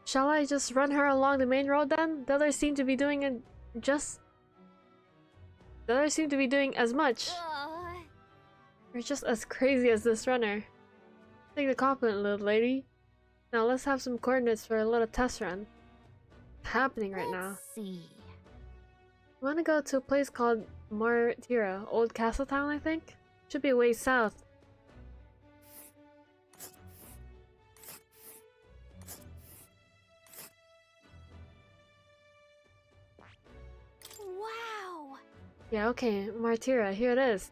Shall I just run her along the main road then? The others seem to be doing it just... The others seem to be doing as much. You're just as crazy as this runner. Take the compliment, little lady. Now let's have some coordinates for a little test run. It's happening right now. Let's see. We want to go to a place called Martira, Old Castle Town, I think? Should be way south. Yeah, okay, Martyra, here it is.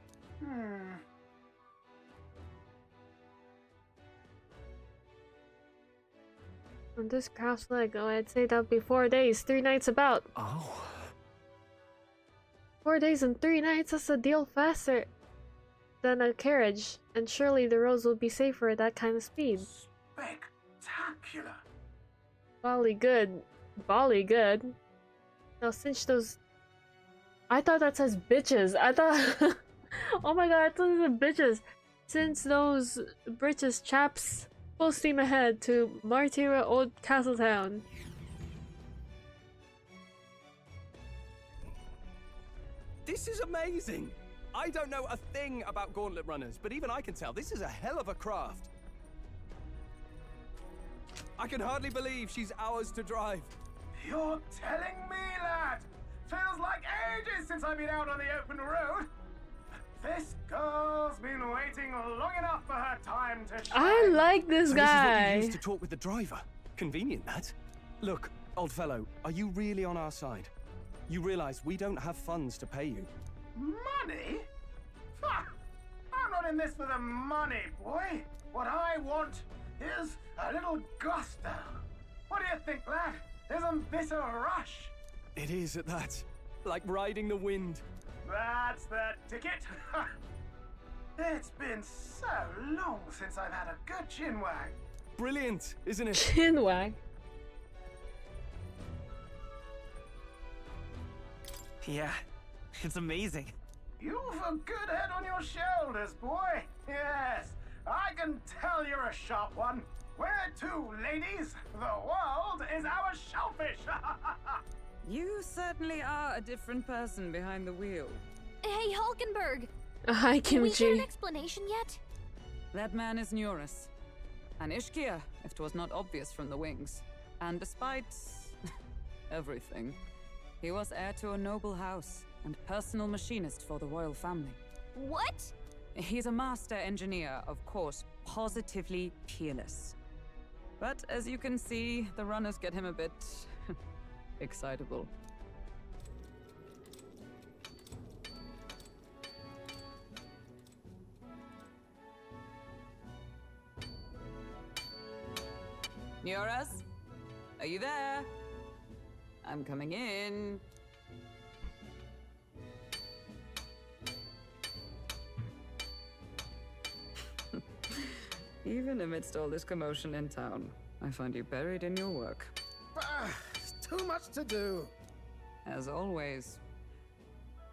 On this craft's leg, oh, I'd say that'd be 4 days, 3 nights about. Oh. 4 days and 3 nights, that's a deal faster than a carriage. And surely the roads will be safer at that kind of speed. Spectacular. Bally good. Bally good. Now cinch those... I thought that says bitches. I thought... Oh my god, I thought it said bitches. Since those British chaps... Full steam ahead to Martyra Old Castletown. This is amazing! I don't know a thing about gauntlet runners, but even I can tell this is a hell of a craft. I can hardly believe she's ours to drive. You're telling me, lad? Feels like ages since I've been out on the open road. This girl's been waiting long enough for her time to shine. I like this So guy. This is what you used to talk with the driver. Convenient, that. Look, old fellow, are you really on our side? You realize we don't have funds to pay you. Money? Ha! I'm not in this for the money, boy. What I want is a little gusto. What do you think, lad? Isn't this a rush? It is at that. Like riding the wind. That's the ticket. It's been so long since I've had a good chinwag. Brilliant, isn't it? Chinwag. Yeah, it's amazing. You've a good head on your shoulders, boy. Yes, I can tell you're a sharp one. Where to, ladies? The world is our shellfish. You certainly are a different person behind the wheel. Hey, Hulkenberg! Hi, Can we Kimchi. get an explanation yet? That man is Nuris. An Ishkia, if 'twas not obvious from the wings. And despite everything, he was heir to a noble house and personal machinist for the royal family. What? He's a master engineer, of course, positively peerless. But as you can see, the runners get him a bit excitable. Nuris? Are you there? I'm coming in. Even amidst all this commotion in town, I find you buried in your work. Too much to do. As always.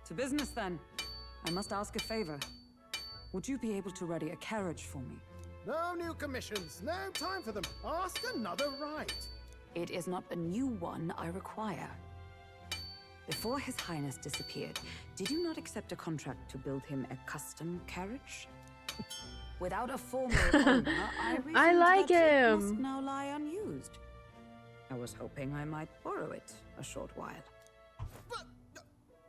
To business then. I must ask a favor. Would you be able to ready a carriage for me? No new commissions. No time for them. Ask another right. It is not a new one I require. Before His Highness disappeared, did you not accept a contract to build him a custom carriage? Without a formal owner, I reasoned I like that it him. must now lie unused. I was hoping I might borrow it a short while. But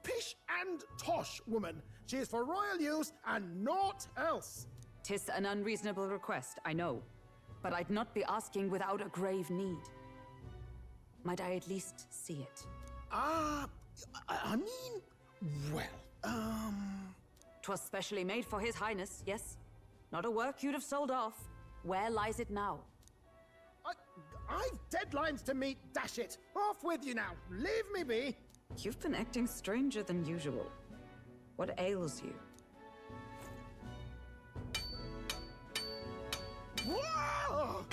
pish and tosh, woman. She is for royal use and naught else. 'Tis an unreasonable request, I know. But I'd not be asking without a grave need. Might I at least see it? I mean, well, 'Twas specially made for His Highness, yes? Not a work you'd have sold off. Where lies it now? I've deadlines to meet, dash it. Off with you now. Leave me be. You've been acting stranger than usual. What ails you? Whoa!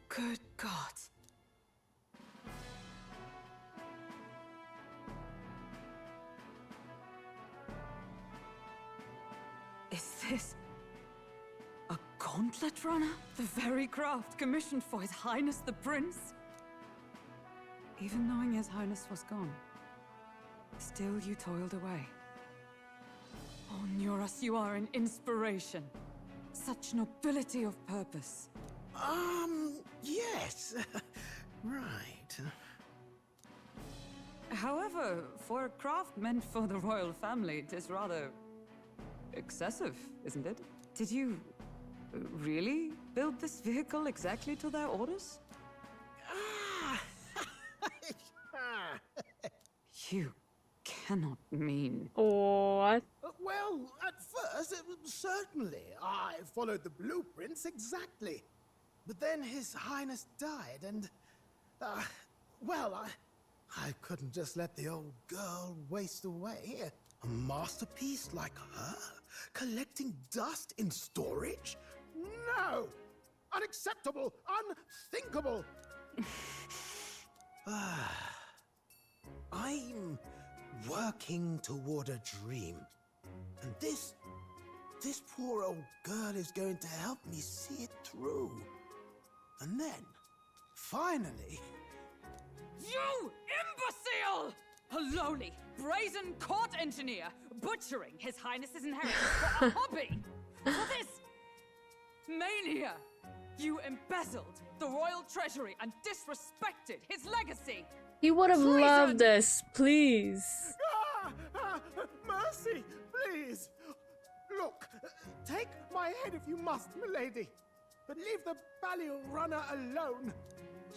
Good God. Is this a gauntlet runner? The very craft commissioned for His Highness the Prince? Even knowing His Highness was gone, still you toiled away. Oh, Nuris, you are an inspiration. Such nobility of purpose. Yes. Right. However, for a craft meant for the royal family, it is rather excessive, isn't it? Did you really build this vehicle exactly to their orders? You cannot mean... What? Well, at first, certainly. I followed the blueprints exactly. But then His Highness died, and... well, I couldn't just let the old girl waste away. A masterpiece like her? Collecting dust in storage? No! Unacceptable! Unthinkable! I'm working toward a dream. And this poor old girl is going to help me see it through. And then, finally... You imbecile! A lowly, brazen court engineer butchering His Highness's inheritance for a hobby! For this mania! You embezzled the royal treasury and disrespected his legacy! He would have loved this, please. Mercy, please! Look, take my head if you must, milady. But leave the Balliol runner alone.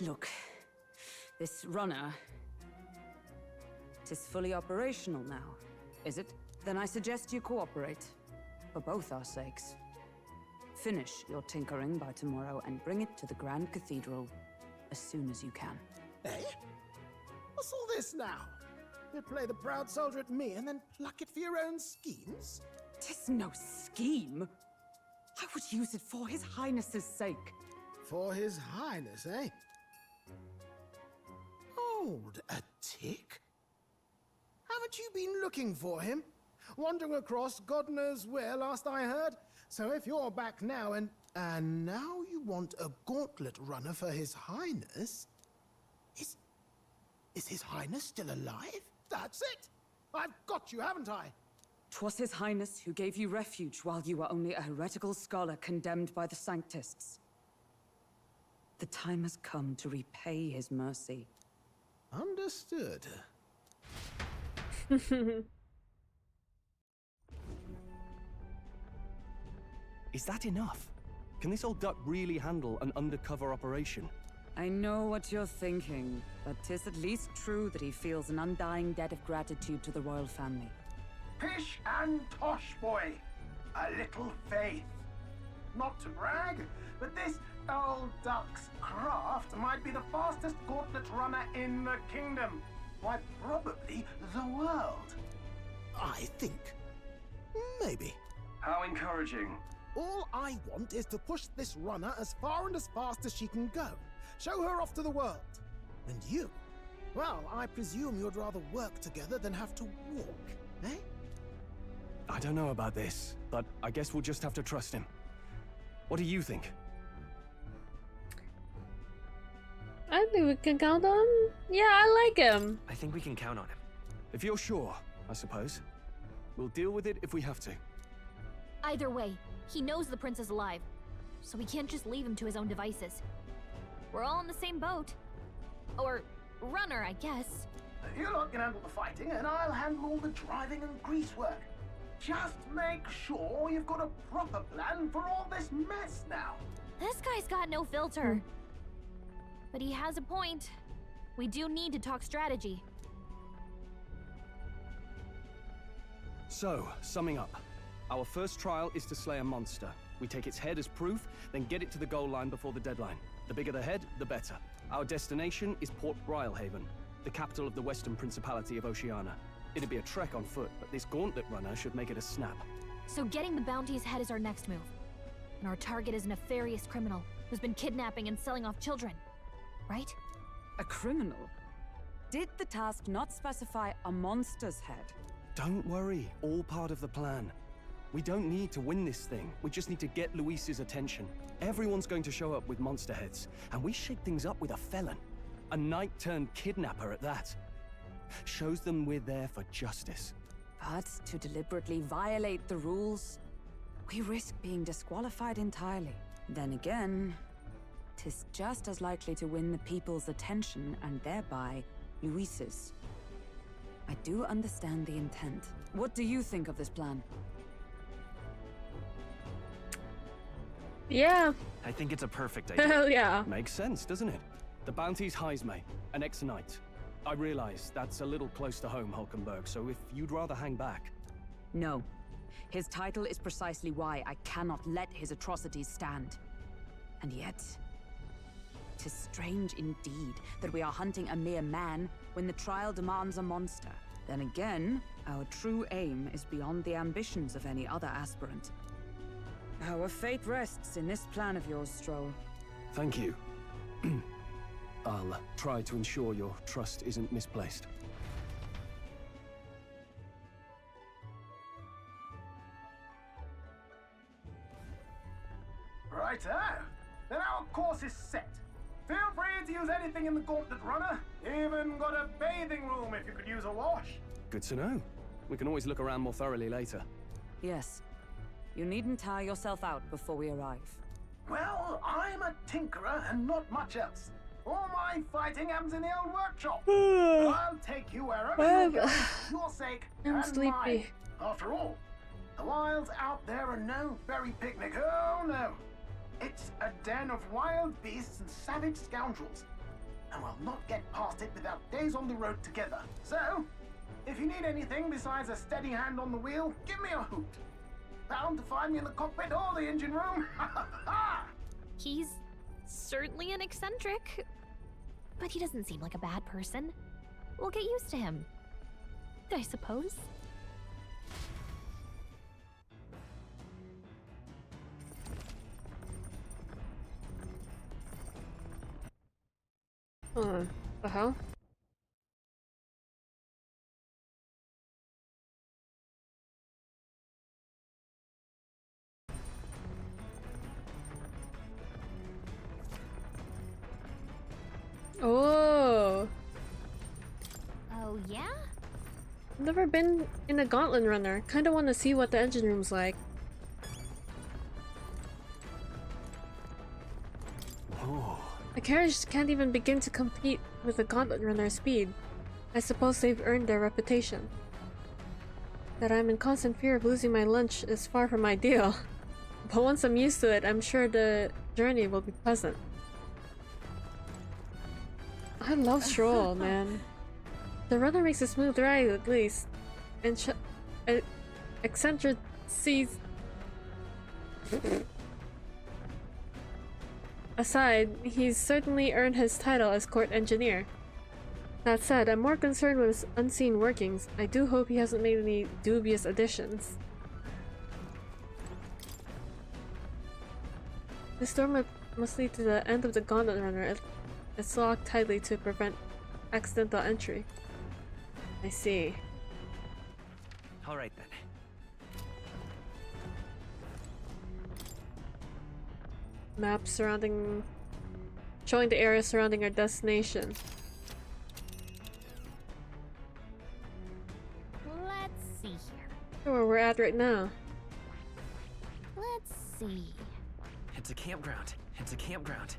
Look, this runner... Tis fully operational now, is it? Then I suggest you cooperate, for both our sakes. Finish your tinkering by tomorrow and bring it to the Grand Cathedral as soon as you can. Eh? What's all this now? You play the proud soldier at me and then pluck it for your own schemes? 'Tis no scheme. I would use it for His Highness's sake. For His Highness, eh? Hold a tick. Haven't you been looking for him? Wandering across God knows where, last I heard. So if you're back now and now you want a gauntlet runner for His Highness? Is His Highness still alive? That's it! I've got you, haven't I? 'Twas His Highness who gave you refuge while you were only a heretical scholar condemned by the Sanctists. The time has come to repay his mercy. Understood. Is that enough? Can this old duck really handle an undercover operation? I know what you're thinking, but 'tis at least true that he feels an undying debt of gratitude to the royal family. Pish and tosh, boy. A little faith. Not to brag, but this old duck's craft might be the fastest gauntlet runner in the kingdom. Why, probably the world. I think. Maybe. How encouraging. All I want is to push this runner as far and as fast as she can go. Show her off to the world. And you? Well, I presume you'd rather work together than have to walk, eh? I don't know about this, but I guess we'll just have to trust him. What do you think? I think we can count on him. Yeah, I like him. I think we can count on him. If you're sure, I suppose. We'll deal with it if we have to. Either way, he knows the prince is alive, so we can't just leave him to his own devices. We're all in the same boat. Or runner, I guess. You lot can handle the fighting, and I'll handle all the driving and grease work. Just make sure you've got a proper plan for all this mess now. This guy's got no filter. But he has a point. We do need to talk strategy. So, summing up. Our first trial is to slay a monster. We take its head as proof, then get it to the goal line before the deadline. The bigger the head, the better. Our destination is Port Brylehaven, the capital of the Western Principality of Oceania. It'd be a trek on foot, but this gauntlet runner should make it a snap. So getting the bounty's head is our next move. And our target is a nefarious criminal who's been kidnapping and selling off children. Right? A criminal? Did the task not specify a monster's head? Don't worry, all part of the plan. We don't need to win this thing. We just need to get Luis's attention. Everyone's going to show up with monster heads, and we shake things up with a felon. A knight-turned-kidnapper at that. Shows them we're there for justice. But to deliberately violate the rules, we risk being disqualified entirely. Then again, 'tis just as likely to win the people's attention and thereby Luis's. I do understand the intent. What do you think of this plan? Yeah. I think it's a perfect idea. Hell yeah. Makes sense, doesn't it? The bounty's Heisme, an ex-knight. I realize that's a little close to home, Hulkenberg, so if you'd rather hang back... No. His title is precisely why I cannot let his atrocities stand. And yet... 'tis strange indeed that we are hunting a mere man when the trial demands a monster. Then again, our true aim is beyond the ambitions of any other aspirant. Our fate rests in this plan of yours, Stroll. Thank you. I'll try to ensure your trust isn't misplaced. Righto. Then our course is set. Feel free to use anything in the Gauntlet Runner. Even got a bathing room if you could use a wash. Good to know. We can always look around more thoroughly later. Yes. You needn't tire yourself out before we arrive. Well, I'm a tinkerer and not much else. All my fighting happens in the old workshop. I'll take you wherever you go, for your sake I'm and sleepy. mine. After all, the wilds out there are no berry picnic. Oh no. It's a den of wild beasts and savage scoundrels. And we'll not get past it without days on the road together. So, if you need anything besides a steady hand on the wheel, give me a hoot. Bound to find me in the cockpit or the engine room. He's certainly an eccentric, but he doesn't seem like a bad person. We'll get used to him, I suppose. The hell? Oh. Oh, yeah? I've never been in a Gauntlet Runner. Kinda want to see what the engine room's like. Oh. The carriage can't even begin to compete with the Gauntlet Runner speed. I suppose they've earned their reputation. That I'm in constant fear of losing my lunch is far from ideal. But once I'm used to it, I'm sure the journey will be pleasant. I love Stroll, man. The runner makes a smooth ride at least. And eccentricities aside, he's certainly earned his title as court engineer. That said, I'm more concerned with his unseen workings. I do hope he hasn't made any dubious additions. This door must lead to the end of the Gauntlet Runner. It's locked tightly to prevent accidental entry. I see. All right then. Map showing the area surrounding our destination. Let's see here. Where we're at right now. Let's see. It's a campground. It's a campground.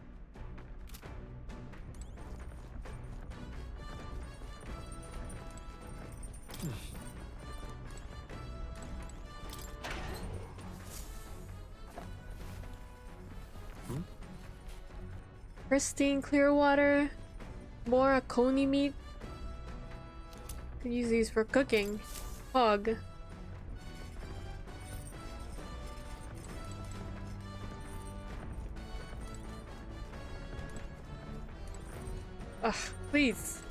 Pristine clear water. More coney meat. Could use these for cooking. Hog. Ugh, please.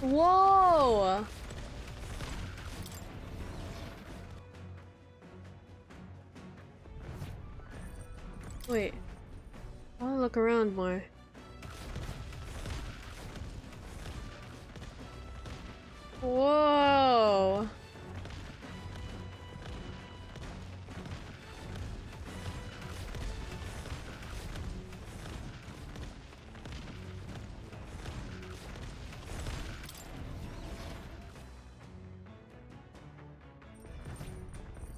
Whoa! Wait. I wanna look around more. Whoa!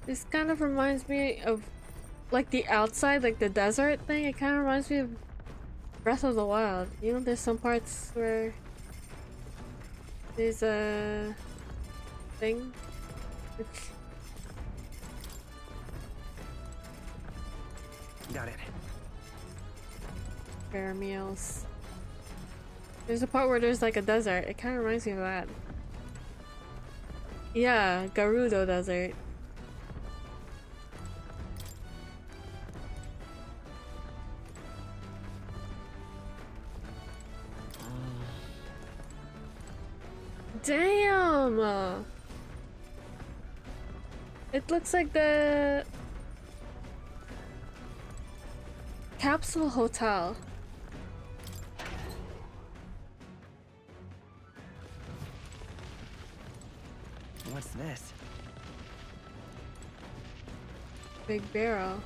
This kind of reminds me of like the outside, like the desert thing. It kind of reminds me of Breath of the Wild. You know, there's some parts where there's a thing. Got it. Fair meals. There's a part where there's like a desert. It kind of reminds me of that. Yeah, Gerudo Desert. Damn! It looks like the Capsule Hotel. What's this? Big barrel.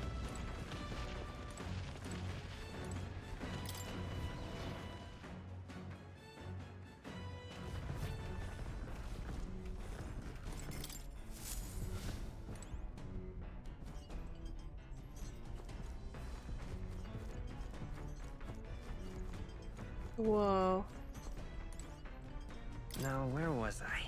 Whoa. Now, where was I?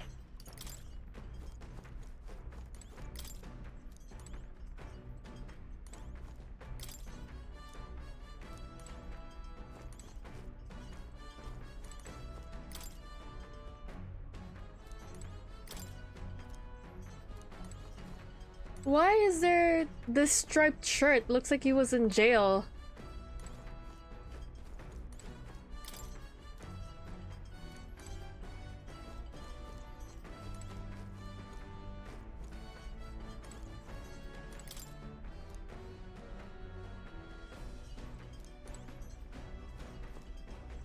Why is there this striped shirt? Looks like he was in jail.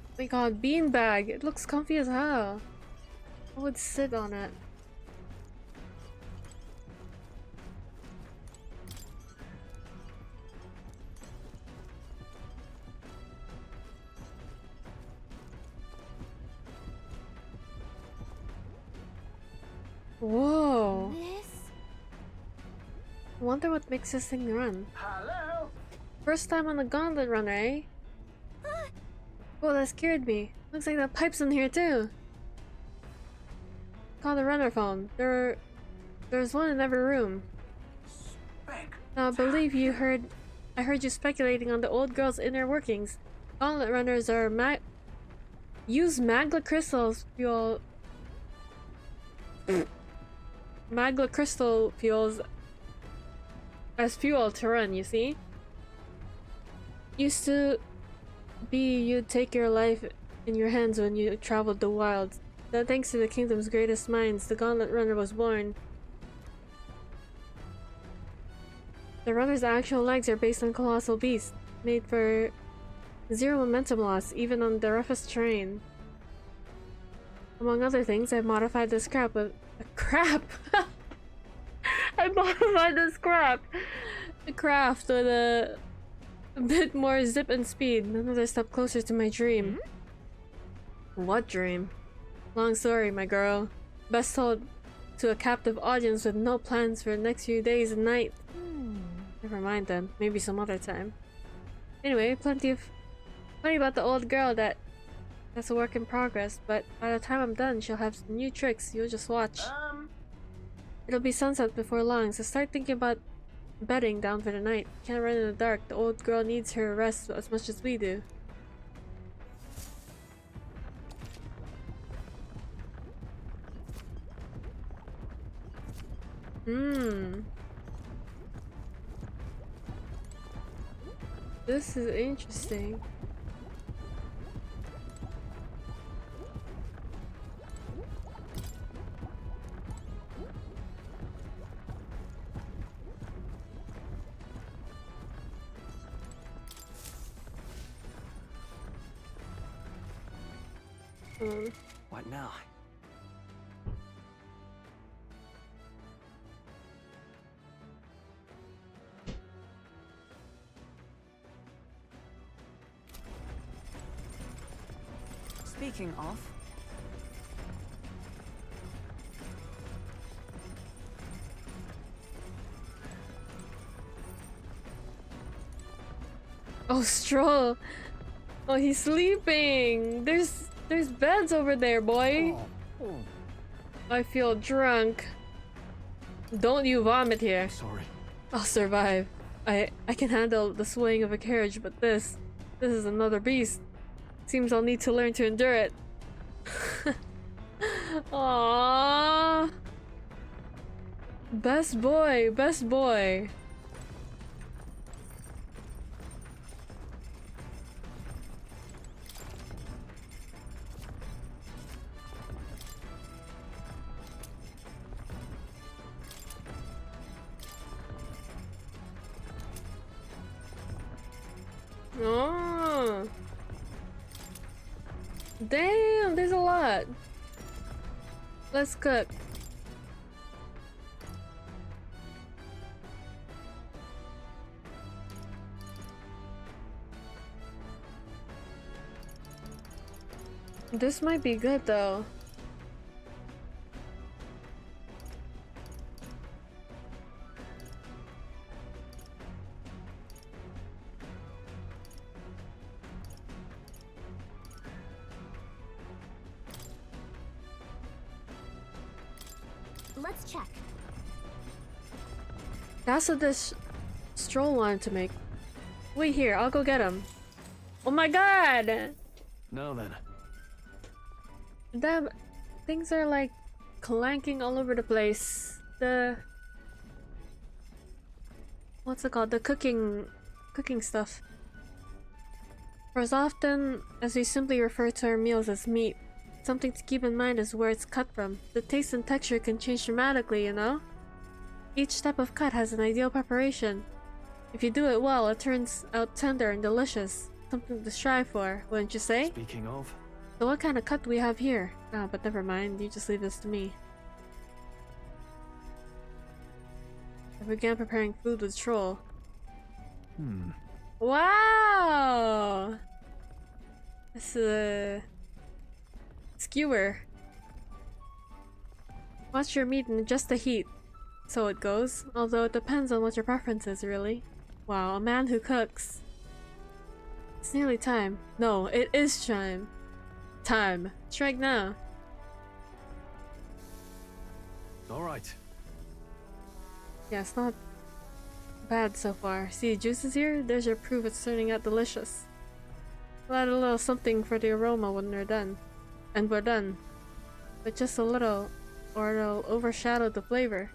Oh my god, beanbag! It looks comfy as hell. I would sit on it. Whoa! I wonder what makes this thing run. Hello? First time on the Gauntlet Runner, eh? Oh, that scared me. Looks like the pipe's in here too. Call the runner phone. There's one in every room. Now I believe I heard you speculating on the old girl's inner workings. Gauntlet runners are use magma crystals fuel. Magma crystal fuels as fuel to run, you see? Used to be you'd take your life in your hands when you traveled the wilds. Then thanks to the kingdom's greatest minds, the Gauntlet Runner was born. The runner's actual legs are based on colossal beasts, made for zero momentum loss, even on the roughest terrain. Among other things, I've modified this crap with I modified this craft with a bit more zip and speed. Another step closer to my dream. What dream? Long story, my girl. Best told to a captive audience with no plans for the next few days and nights. Never mind then. Maybe some other time. Anyway, plenty about the old girl that's a work in progress, but by the time I'm done, she'll have some new tricks. You'll just watch. It'll be sunset before long, so start thinking about bedding down for the night. Can't run in the dark. The old girl needs her rest as much as we do. This is interesting. What now? Speaking of... Oh, Stroll! Oh, he's sleeping! There's beds over there, boy! I feel drunk. Don't you vomit here. Sorry. I'll survive. I can handle the swaying of a carriage, but this... This is another beast. Seems I'll need to learn to endure it. Aww. Best boy, best boy. Oh. Damn, there's a lot. Let's cook. This might be good though. Let's check. That's what this stroll wanted to make. Wait here, I'll go get him. Oh my god! Now then. Damn, things are like clanking all over the place. What's it called? The cooking stuff. For as often as we simply refer to our meals as meat, something to keep in mind is where it's cut from. The taste and texture can change dramatically, you know? Each step of cut has an ideal preparation. If you do it well, it turns out tender and delicious. Something to strive for, wouldn't you say? Speaking of... So what kind of cut do we have here? Ah, but never mind, you just leave this to me. I began preparing food with Troll. Wow! This is a skewer. Watch your meat and adjust the heat. So it goes, although it depends on what your preference is, really. Wow, a man who cooks. It's nearly time. No, it is time. Time. Strike now. Alright. Yeah, it's not bad so far. See the juices here? There's your proof it's turning out delicious. I'll add a little something for the aroma when we're done. And we're done. But just a little, or it'll overshadow the flavor.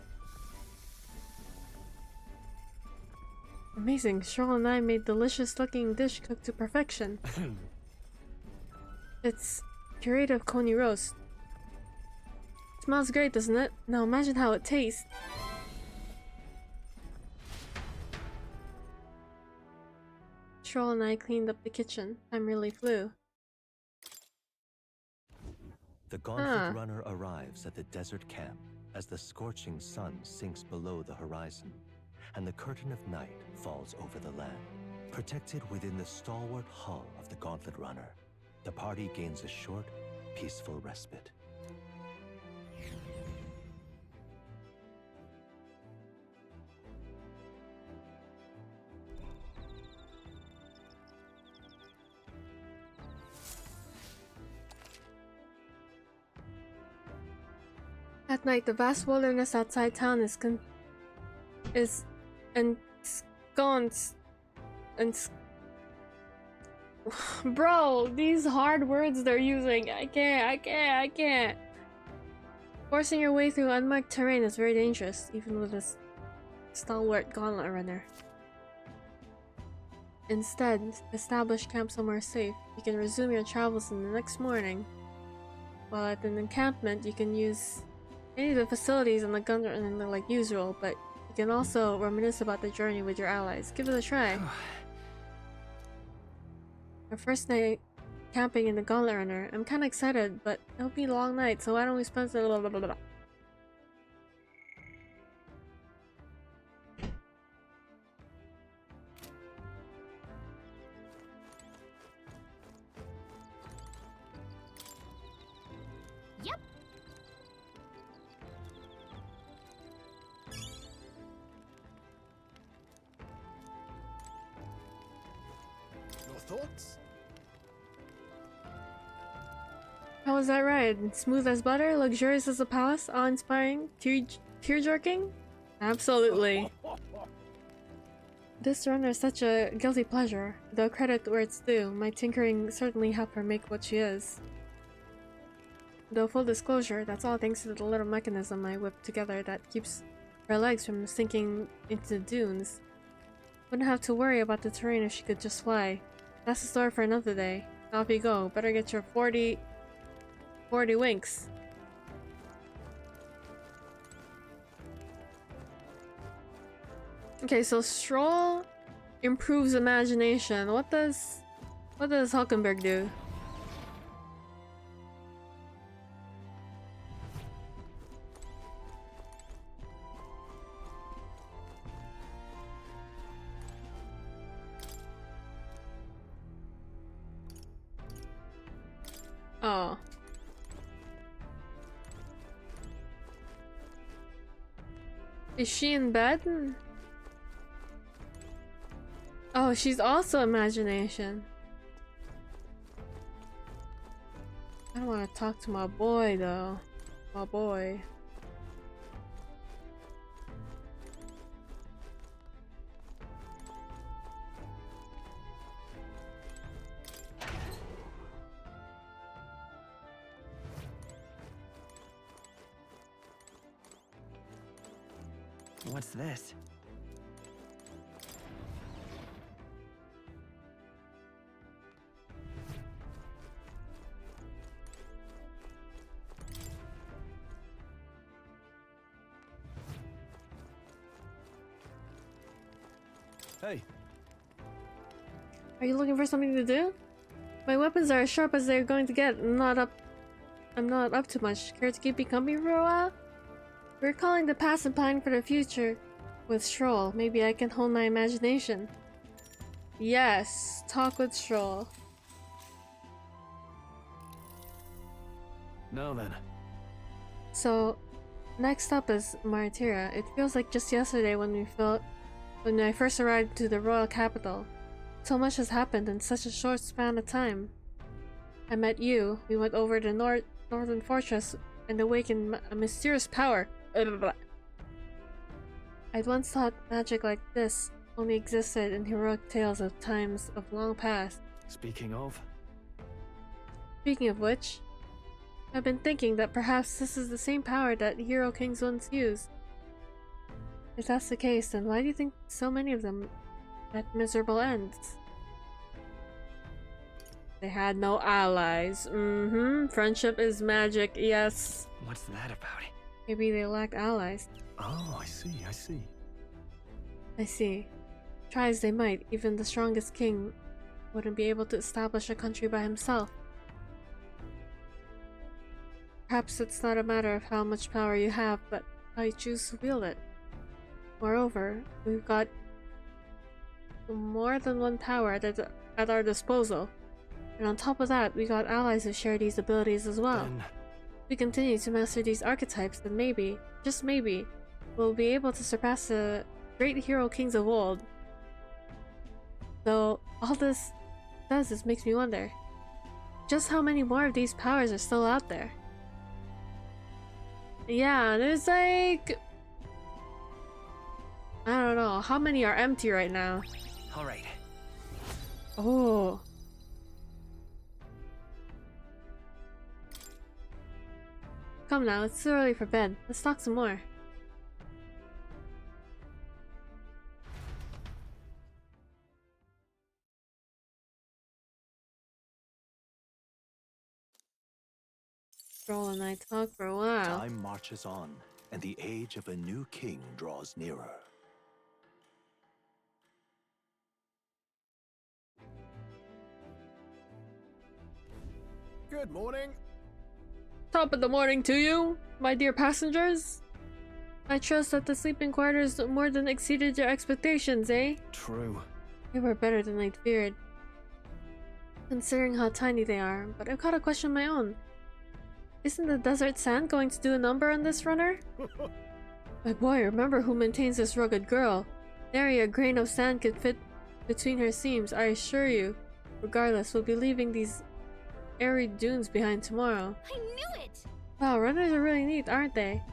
Amazing. Cheryl and I made delicious looking dish cooked to perfection. It's curative coney roast. Smells great, doesn't it? Now imagine how it tastes. Troll and I cleaned up the kitchen. Time really flew. The Gauntlet Runner arrives at the desert camp as the scorching sun sinks below the horizon, and the curtain of night falls over the land. Protected within the stalwart hull of the Gauntlet Runner, the party gains a short, peaceful respite. At night, the vast wilderness outside town is ensconced. Bro, these hard words they're using. I can't. Forcing your way through unmarked terrain is very dangerous, even with a stalwart gauntlet runner. Instead, establish camp somewhere safe. You can resume your travels in the next morning. While at an encampment, you can use any of the facilities on the gunner like usual, but you can also reminisce about the journey with your allies. Give it a try. Our first night camping in the Gauntlet Runner. I'm kinda excited, but it'll be a long night, so why don't we spend a little blah. Yep. Your thoughts? How was that ride? Smooth as butter? Luxurious as a palace? Awe-inspiring? Tear-jerking? Absolutely. This runner is such a guilty pleasure. Though credit where it's due, my tinkering certainly helped her make what she is. Though full disclosure, that's all thanks to the little mechanism I whipped together that keeps her legs from sinking into the dunes. Wouldn't have to worry about the terrain if she could just fly. That's the story for another day. Off you go. Better get your 40 winks. Okay, so Stroll improves imagination. What does Hulkenberg do? Oh. Is she in bed? Oh, she's also imagination. I don't want to talk to my boy though. My boy. What's this? Hey. Are you looking for something to do? My weapons are as sharp as they're going to get. I'm not up to much. Care to keep me company for a while? We're calling the past and planning for the future with Stroll. Maybe I can hone my imagination. Yes, talk with Stroll. Now then. So, next up is Martyria. It feels like just yesterday when I first arrived to the royal capital. So much has happened in such a short span of time. I met you, we went over the northern fortress and awakened a mysterious power. I'd once thought magic like this only existed in heroic tales of times of long past. Speaking of which, I've been thinking that perhaps this is the same power that hero kings once used. If that's the case, then why do you think so many of them met miserable ends? They had no allies. Friendship is magic, yes. What's that about? Maybe they lacked allies. Oh, I see. I see. Try as they might, even the strongest king wouldn't be able to establish a country by himself. Perhaps it's not a matter of how much power you have, but how you choose to wield it. Moreover, we've got more than one power at our disposal. And on top of that, we got allies who share these abilities as well. If we continue to master these archetypes, then maybe, just maybe, we'll be able to surpass the great hero kings of old. Though, all this does is makes me wonder, just how many more of these powers are still out there? Yeah, there's like... I don't know, how many are empty right now? Alright. Oh. Come now, it's too early for bed. Let's talk some more. Stroll and I talk for a while. Time marches on, and the age of a new king draws nearer. Good morning. Top of the morning to you, my dear passengers. I trust that the sleeping quarters more than exceeded your expectations, eh? True. They were better than I'd feared, considering how tiny they are, but I've got a question of my own. Isn't the desert sand going to do a number on this runner? My boy, remember who maintains this rugged girl. Nary a grain of sand could fit between her seams, I assure you. Regardless, we'll be leaving these airy dunes behind tomorrow. I knew it! Wow, runners are really neat, aren't they?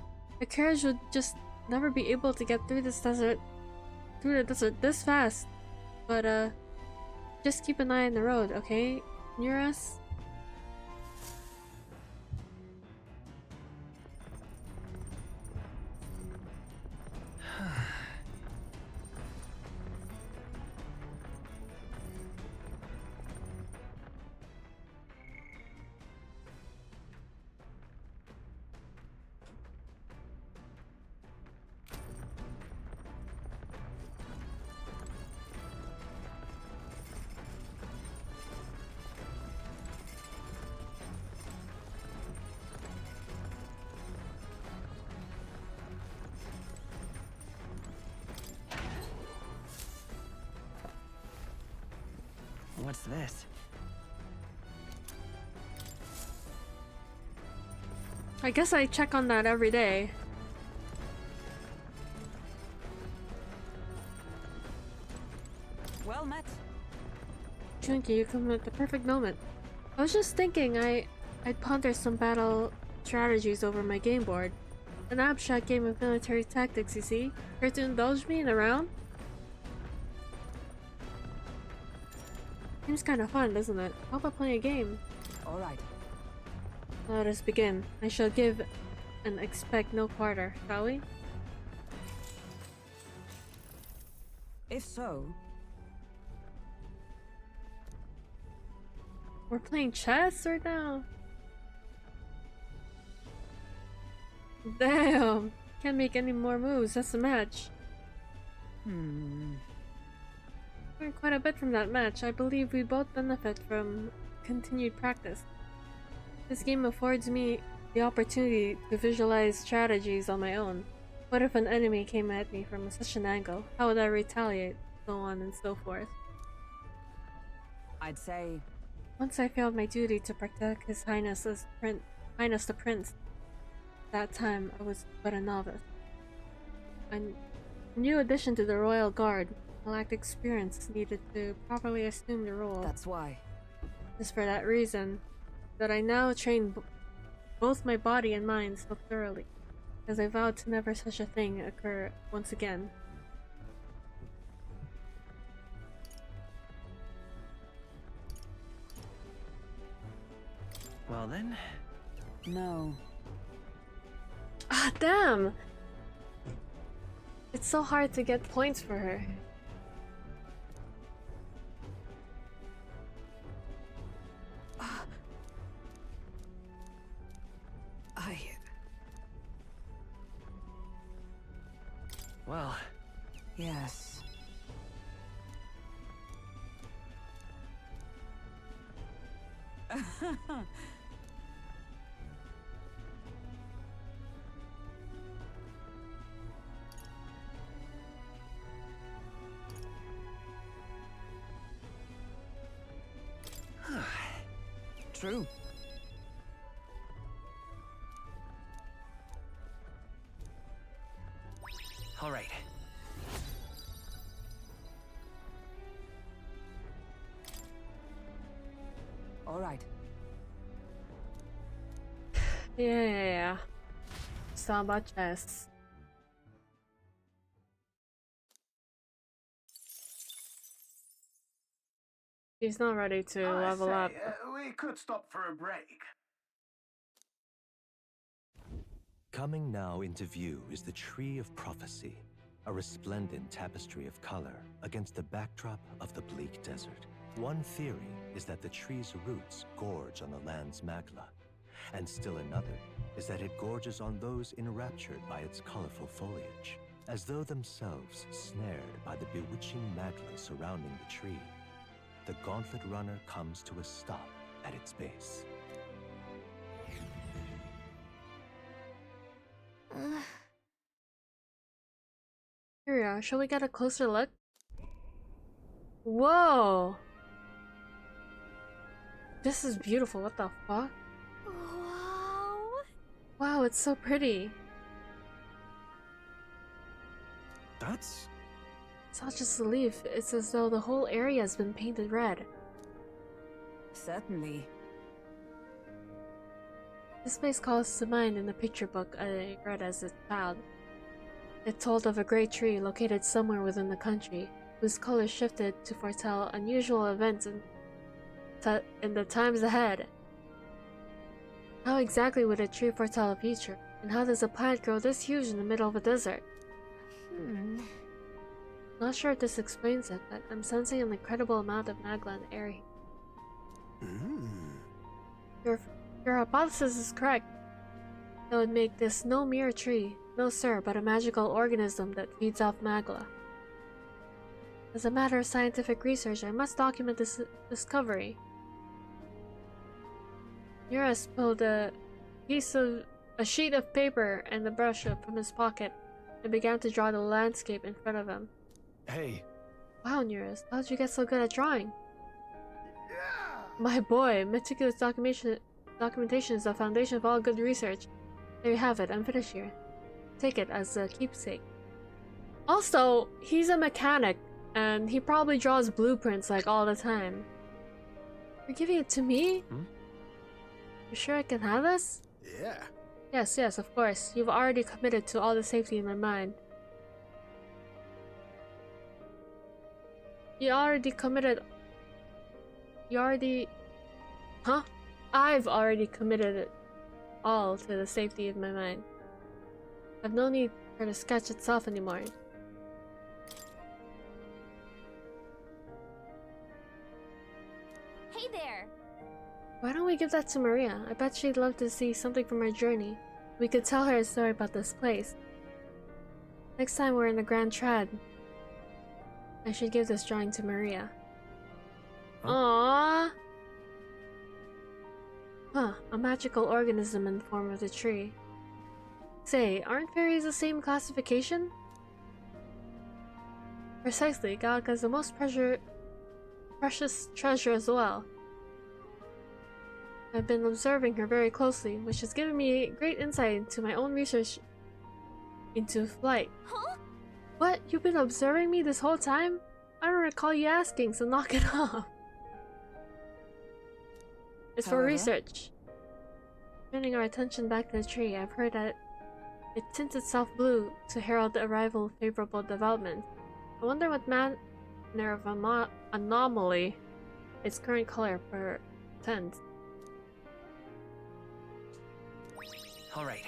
A carriage would just never be able to get through this desert through the desert this fast. But, just keep an eye on the road, okay? Near us? What's this? I guess I check on that every day. Well met. Junkie, you come at the perfect moment. I was just thinking I'd ponder some battle strategies over my game board. An abstract game of military tactics, you see? Care to indulge me in a round? Seems kinda fun, doesn't it? How about playing a game? Alright. Let us begin. I shall give and expect no quarter, shall we? If so... We're playing chess right now? Damn! Can't make any more moves, that's a match. Learned quite a bit from that match. I believe we both benefit from continued practice. This game affords me the opportunity to visualize strategies on my own. What if an enemy came at me from such an angle? How would I retaliate? So on and so forth. I'd say... Once I failed my duty to protect His Highness the Prince. That time I was but a novice. A new addition to the Royal Guard. I lacked experience needed to properly assume the role. That's why. It's for that reason that I now train both my body and mind so thoroughly, as I vowed to never such a thing occur once again. Well then? No. Ah, damn! It's so hard to get points for her. Well... Yes. True. All right. All right. Yeah. Samba chess. He's not ready to level up. We could stop for a break. Coming now into view is the Tree of Prophecy, a resplendent tapestry of color against the backdrop of the bleak desert. One theory is that the tree's roots gorge on the land's magla, and still another is that it gorges on those enraptured by its colorful foliage, as though themselves snared by the bewitching magla surrounding the tree. The Gauntlet Runner comes to a stop at its base. Here we are. Shall we get a closer look? Whoa! This is beautiful. What the fuck? Wow. Wow, it's so pretty. That's... It's not just a leaf. It's as though the whole area has been painted red. Certainly. This place calls to mind in the picture book I read as a child. It told of a great tree located somewhere within the country, whose color shifted to foretell unusual events in the times ahead. How exactly would a tree foretell a future, and how does a plant grow this huge in the middle of a desert? Not sure if this explains it, but I'm sensing an incredible amount of magla in the air. Your hypothesis is correct. It would make this no mere tree, no sir, but a magical organism that feeds off magla. As a matter of scientific research, I must document this discovery. Nearest pulled a sheet of paper and a brush from his pocket and began to draw the landscape in front of him. Hey. Wow, Nearest, how did you get so good at drawing? My boy, meticulous documentation is the foundation of all good research. There you have it, I'm finished here. Take it as a keepsake. Also, he's a mechanic, and he probably draws blueprints like all the time. You're giving it to me? You sure I can have this? Yeah. Yes, of course. You've already committed to all the safety in my mind. I've already committed it all to the safety of my mind. I've no need for the sketch itself anymore. Hey there! Why don't we give that to Maria? I bet she'd love to see something from our journey. We could tell her a story about this place. Next time we're in the Grand Trad, I should give this drawing to Maria. Aww! A magical organism in the form of the tree. Say, aren't fairies the same classification? Precisely, Galaka's the most precious treasure as well. I've been observing her very closely, which has given me great insight into my own research into flight. Huh? What? You've been observing me this whole time? I don't recall you asking, so knock it off. It's for research. Turning our attention back to the tree, I've heard that it tints itself blue to herald the arrival of favorable development. I wonder what manner of anomaly its current color portends. All right.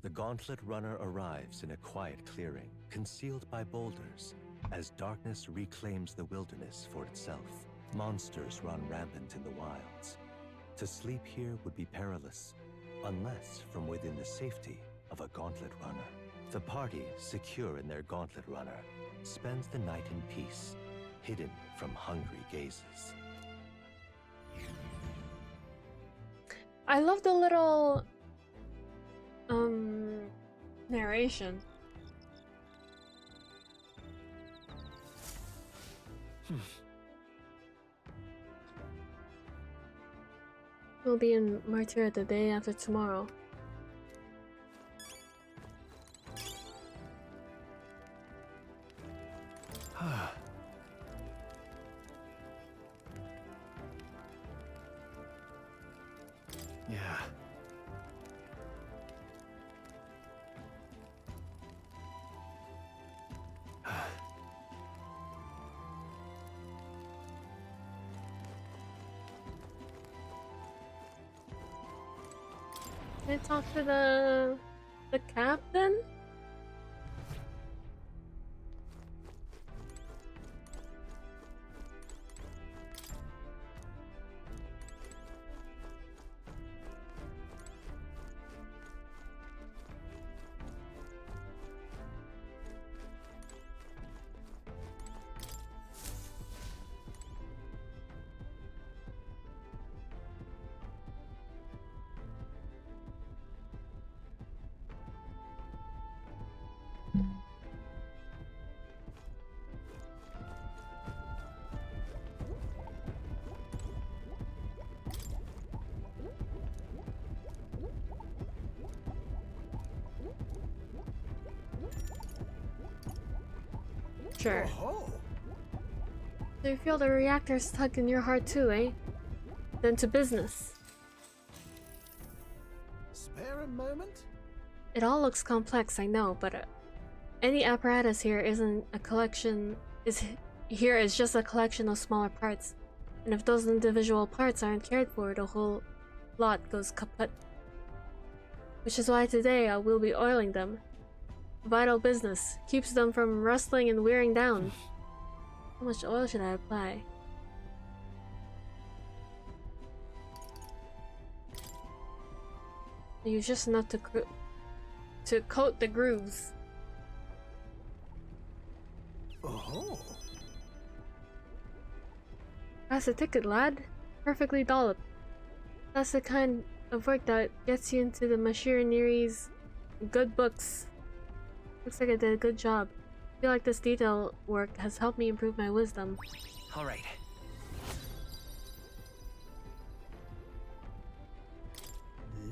The Gauntlet Runner arrives in a quiet clearing, concealed by boulders, as darkness reclaims the wilderness for itself. Monsters run rampant in the wilds. To sleep here would be perilous, unless from within the safety of a Gauntlet Runner. The party, secure in their Gauntlet Runner, spends the night in peace, hidden from hungry gazes. I love the little narration. We'll be in Martyr the day after tomorrow. Yeah. Can I talk to the captain? Sure. So you feel the reactor stuck in your heart too, eh? then to business. Spare a moment? It all looks complex, I know, but any apparatus here isn't a collection. Here is just a collection of smaller parts, and if those individual parts aren't cared for, the whole lot goes kaput. Which is why today I will be oiling them. Vital business keeps them from rustling and wearing down. How much oil should I apply? I use just enough to coat the grooves. Oh. That's a ticket, lad. Perfectly dolloped. That's the kind of work that gets you into the machinery's good books. Looks like I did a good job. I feel like this detail work has helped me improve my wisdom. All right.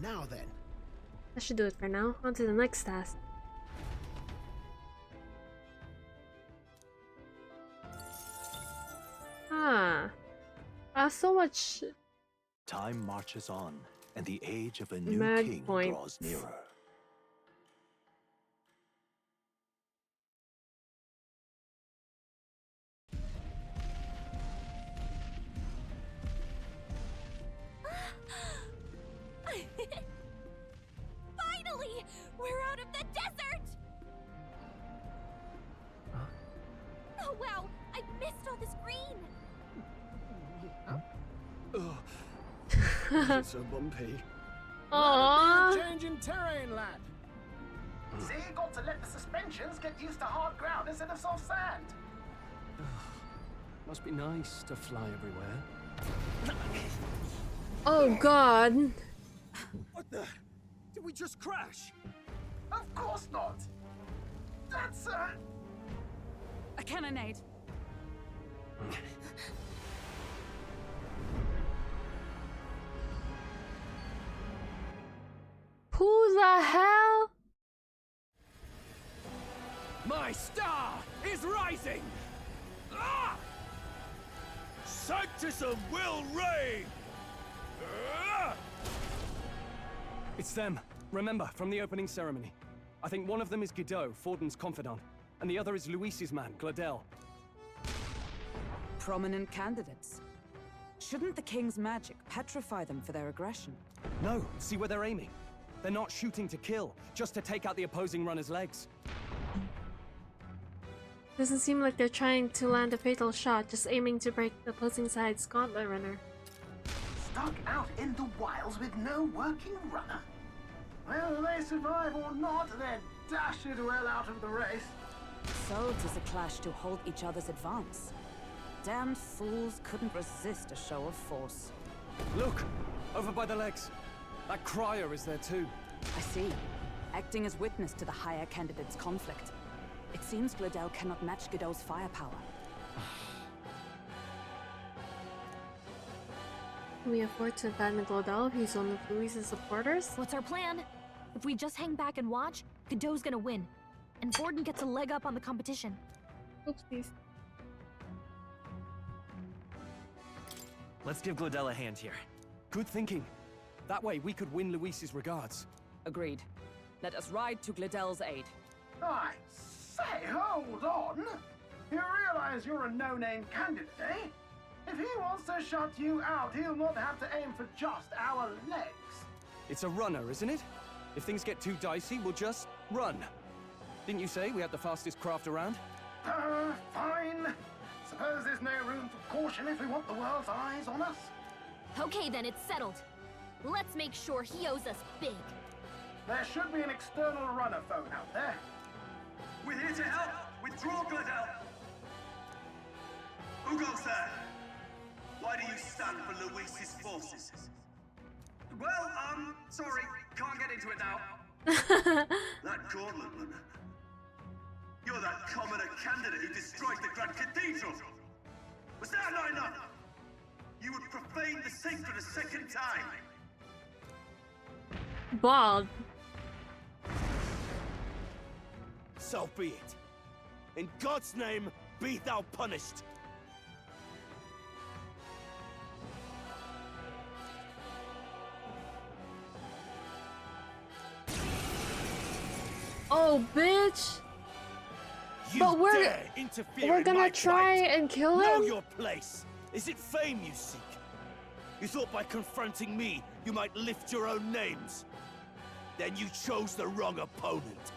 Now then. That should do it for now. On to the next task. Ah. I have so much... Time marches on, and the age of a new Mad king points. draws nearer. Finally! We're out of the desert! Oh wow! I missed all this green! It's so bumpy. Aww. Change in terrain, lad. See, you got to let the suspensions get used to hard ground instead of soft sand. Must be nice to fly everywhere. Oh god. What the? Did we just crash? Of course not. That's a cannonade. Who the hell? My star is rising! Ah! Sanctism will reign! Ah! It's them. Remember, from the opening ceremony. I think one of them is Godot, Forden's confidant, and the other is Luis's man, Gladel. Prominent candidates. Shouldn't the king's magic petrify them for their aggression? No, see where they're aiming. They're not shooting to kill, just to take out the opposing runner's legs. Doesn't seem like they're trying to land a fatal shot, just aiming to break the opposing side's gauntlet runner. stuck out in the wilds with no working runner. Whether they survive or not, they're dashed well out of the race. So 'tis a clash to hold each other's advance. Damned fools couldn't resist a show of force. Look! Over by the legs. That crier is there too. I see. Acting as witness to the higher candidate's conflict. It seems Gladel cannot match Godot's firepower. Can we afford to abandon Gladel if he's one of Luis's supporters? What's our plan? If we just hang back and watch, Godot's gonna win. And Forden gets a leg up on the competition. Oopsies. Let's give Gladel a hand here. Good thinking. That way we could win Luis's regards. Agreed. Let us ride to Gladel's aid. I say, hold on. You realize you're a no-name candidate, eh? If he wants to shut you out, he'll not have to aim for just our legs. It's a runner, isn't it? If things get too dicey, we'll just run. Didn't you say we had the fastest craft around? Fine. Suppose there's no room for caution if we want the world's eyes on us. Okay then, it's settled. Let's make sure he owes us big. There should be an external runner phone out there. We're here to help! Withdraw, Gladel! Who goes there? Why do you stand for Luis's forces? Well, sorry, can't get into it now. That gauntlet runner. You're that commoner candidate who destroyed the Grand Cathedral! Was that not enough? You would profane the sacred a second time! Bald. So be it. In God's name, be thou punished. Oh, bitch! You But dare interfere we're in gonna my try plight. and kill Know him? your place. Is it fame you seek? You thought by confronting me, you might lift your own names. Then you chose the wrong opponent.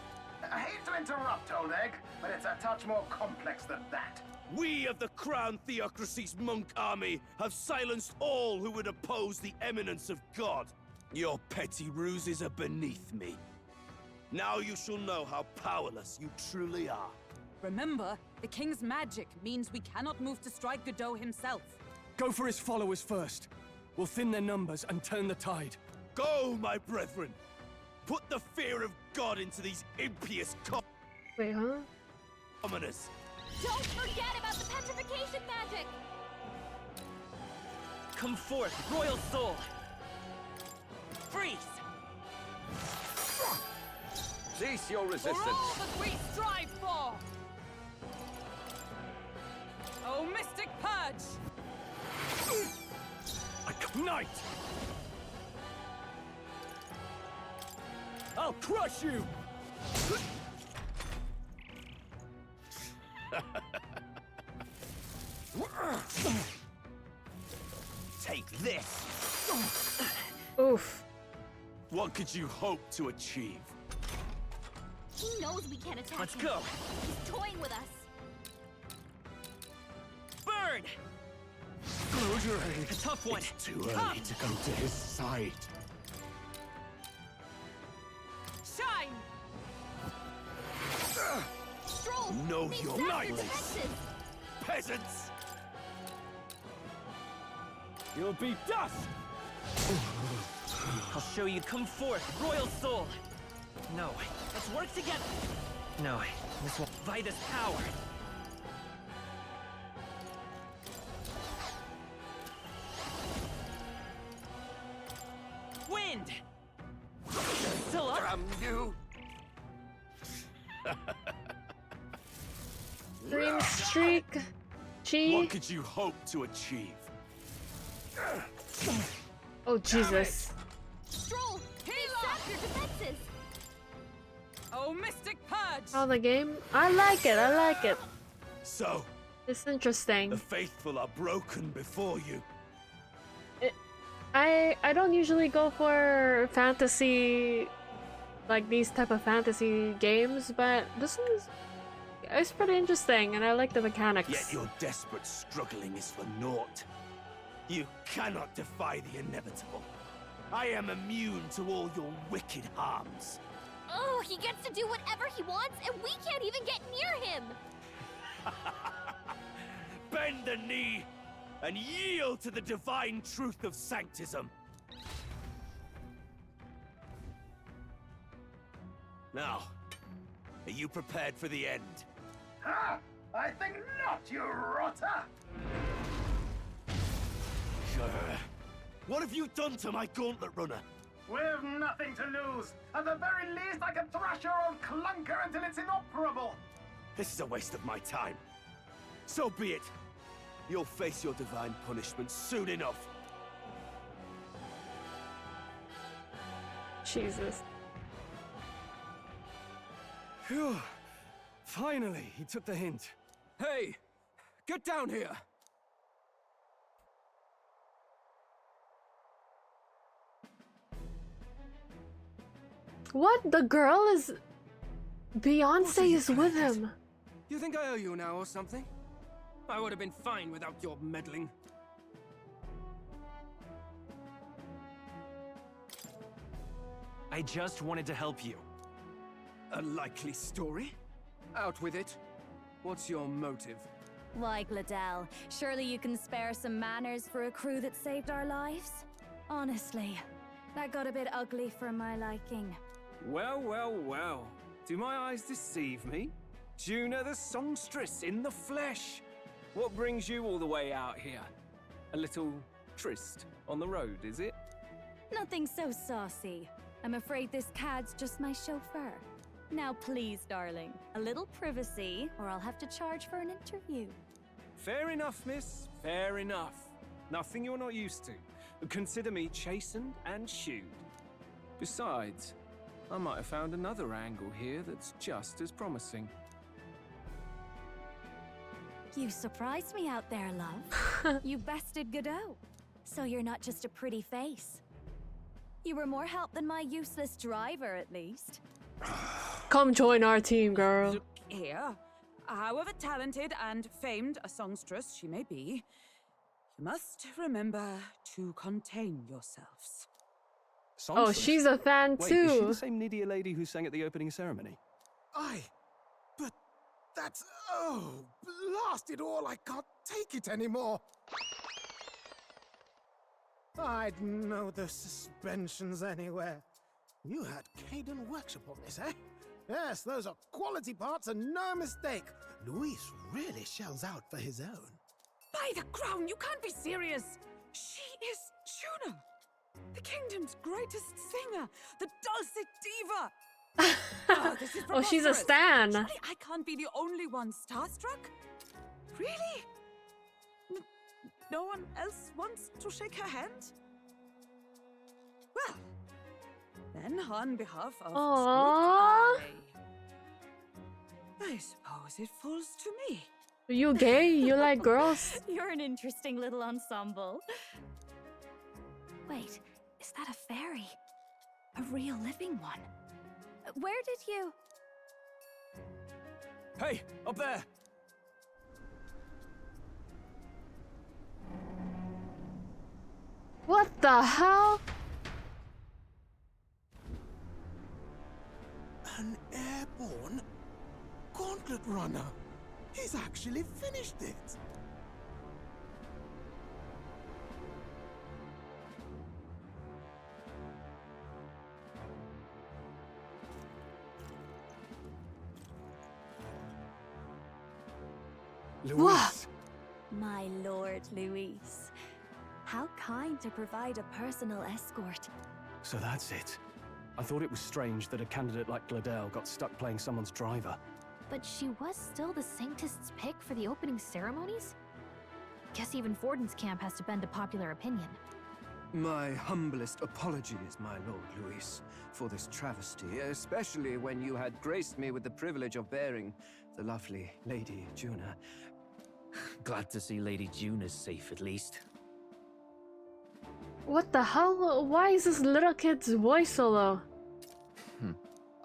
I hate to interrupt, Old Egg, but it's a touch more complex than that. We of the Crown Theocracy's monk army have silenced all who would oppose the eminence of God. Your petty ruses are beneath me. Now you shall know how powerless you truly are. Remember, the king's magic means we cannot move to strike Godot himself. Go for his followers first. We'll thin their numbers and turn the tide. Go, my brethren! Put the fear of God into these impious Wait, huh? commoners! Don't forget about the petrification magic! Come forth, royal soul! Freeze! Cease your resistance. For all that we strive for! Oh, mystic purge! Ignite! I'll crush you! Take this! Oof. What could you hope to achieve? He knows we can't attack Let's him. go. He's toying with us. Burn! A tough one. It's too early to go to his side. Shine! Stroll! Know these your bastard place. defenses! Peasants! You'll be dust! I'll show you. Come forth, royal soul! No, let's work together! No, this won't. Vitus power! Wind! Still up? Damn you! Dream streak. Chi. What could you hope to achieve? Oh, Jesus. Stroll! They sap your defenses! Oh, mystic purge! Oh, the game? I like it, I like it. So, It's interesting. the faithful are broken before you. I don't usually go for fantasy, like these type of fantasy games, but this is it's pretty interesting, and I like the mechanics. Yet your desperate struggling is for naught. You cannot defy the inevitable. I am immune to all your wicked harms. Oh, he gets to do whatever he wants, and we can't even get near him! Bend the knee and yield to the divine truth of sanctism. Now, are you prepared for the end? Ha! I think not, you rotter! What have you done to my gauntlet runner? We've nothing to lose. At the very least, I can thrash your old clunker until it's inoperable. This is a waste of my time. So be it. You'll face your divine punishment soon enough. Jesus. Phew. Finally, he took the hint. Hey! Get down here! What? The girl is... Beyonce is with him. You think I owe you now or something? I would have been fine without your meddling. I just wanted to help you. A likely story? Out with it. What's your motive? Why, Gladell, surely you can spare some manners for a crew that saved our lives? Honestly, that got a bit ugly for my liking. Well, well, well. Do my eyes deceive me? Juna the songstress in the flesh. What brings you all the way out here? A little tryst on the road, is it? Nothing so saucy. I'm afraid this cad's just my chauffeur. Now please, darling, a little privacy, or I'll have to charge for an interview. Fair enough, miss. Fair enough. Nothing you're not used to. Consider me chastened and shooed. Besides, I might have found another angle here that's just as promising. You surprised me out there, love. You bested Godot. So you're not just a pretty face. You were more help than my useless driver, at least. Come join our team, girl. Look here. However talented and famed a songstress she may be, you must remember to contain yourselves. Oh, she's a fan Wait, too. Is she the same Nydia lady who sang at the opening ceremony? Aye, but that's... oh, blast it all, I can't take it anymore. I'd know the suspensions anywhere. You had Caden workshop on this, eh? Yes, those are quality parts and no mistake. Luis really shells out for his own. By the crown, you can't be serious! She is Juna! The kingdom's greatest singer! The dulcet diva! Oh, this is Oh, she's a preposterous. stan. Surely I can't be the only one starstruck? Really? No one else wants to shake her hand? Well, then on behalf of Aww. Spook I suppose it falls to me. Are you gay? You like girls? You're an interesting little ensemble. Wait, is that a fairy? A real living one? Where did you... Hey, up there! What the hell? An airborne gauntlet runner. He's actually finished it. Luis. My lord, Luis. How kind to provide a personal escort. So that's it. I thought it was strange that a candidate like Gladel got stuck playing someone's driver. But she was still the Sanctist's pick for the opening ceremonies? Guess even Forden's camp has to bend to popular opinion. My humblest apologies, my Lord Luis, for this travesty, especially when you had graced me with the privilege of bearing the lovely Lady Juna. Glad to see Lady June is safe, at least. What the hell? Why is this little kid's voice so low?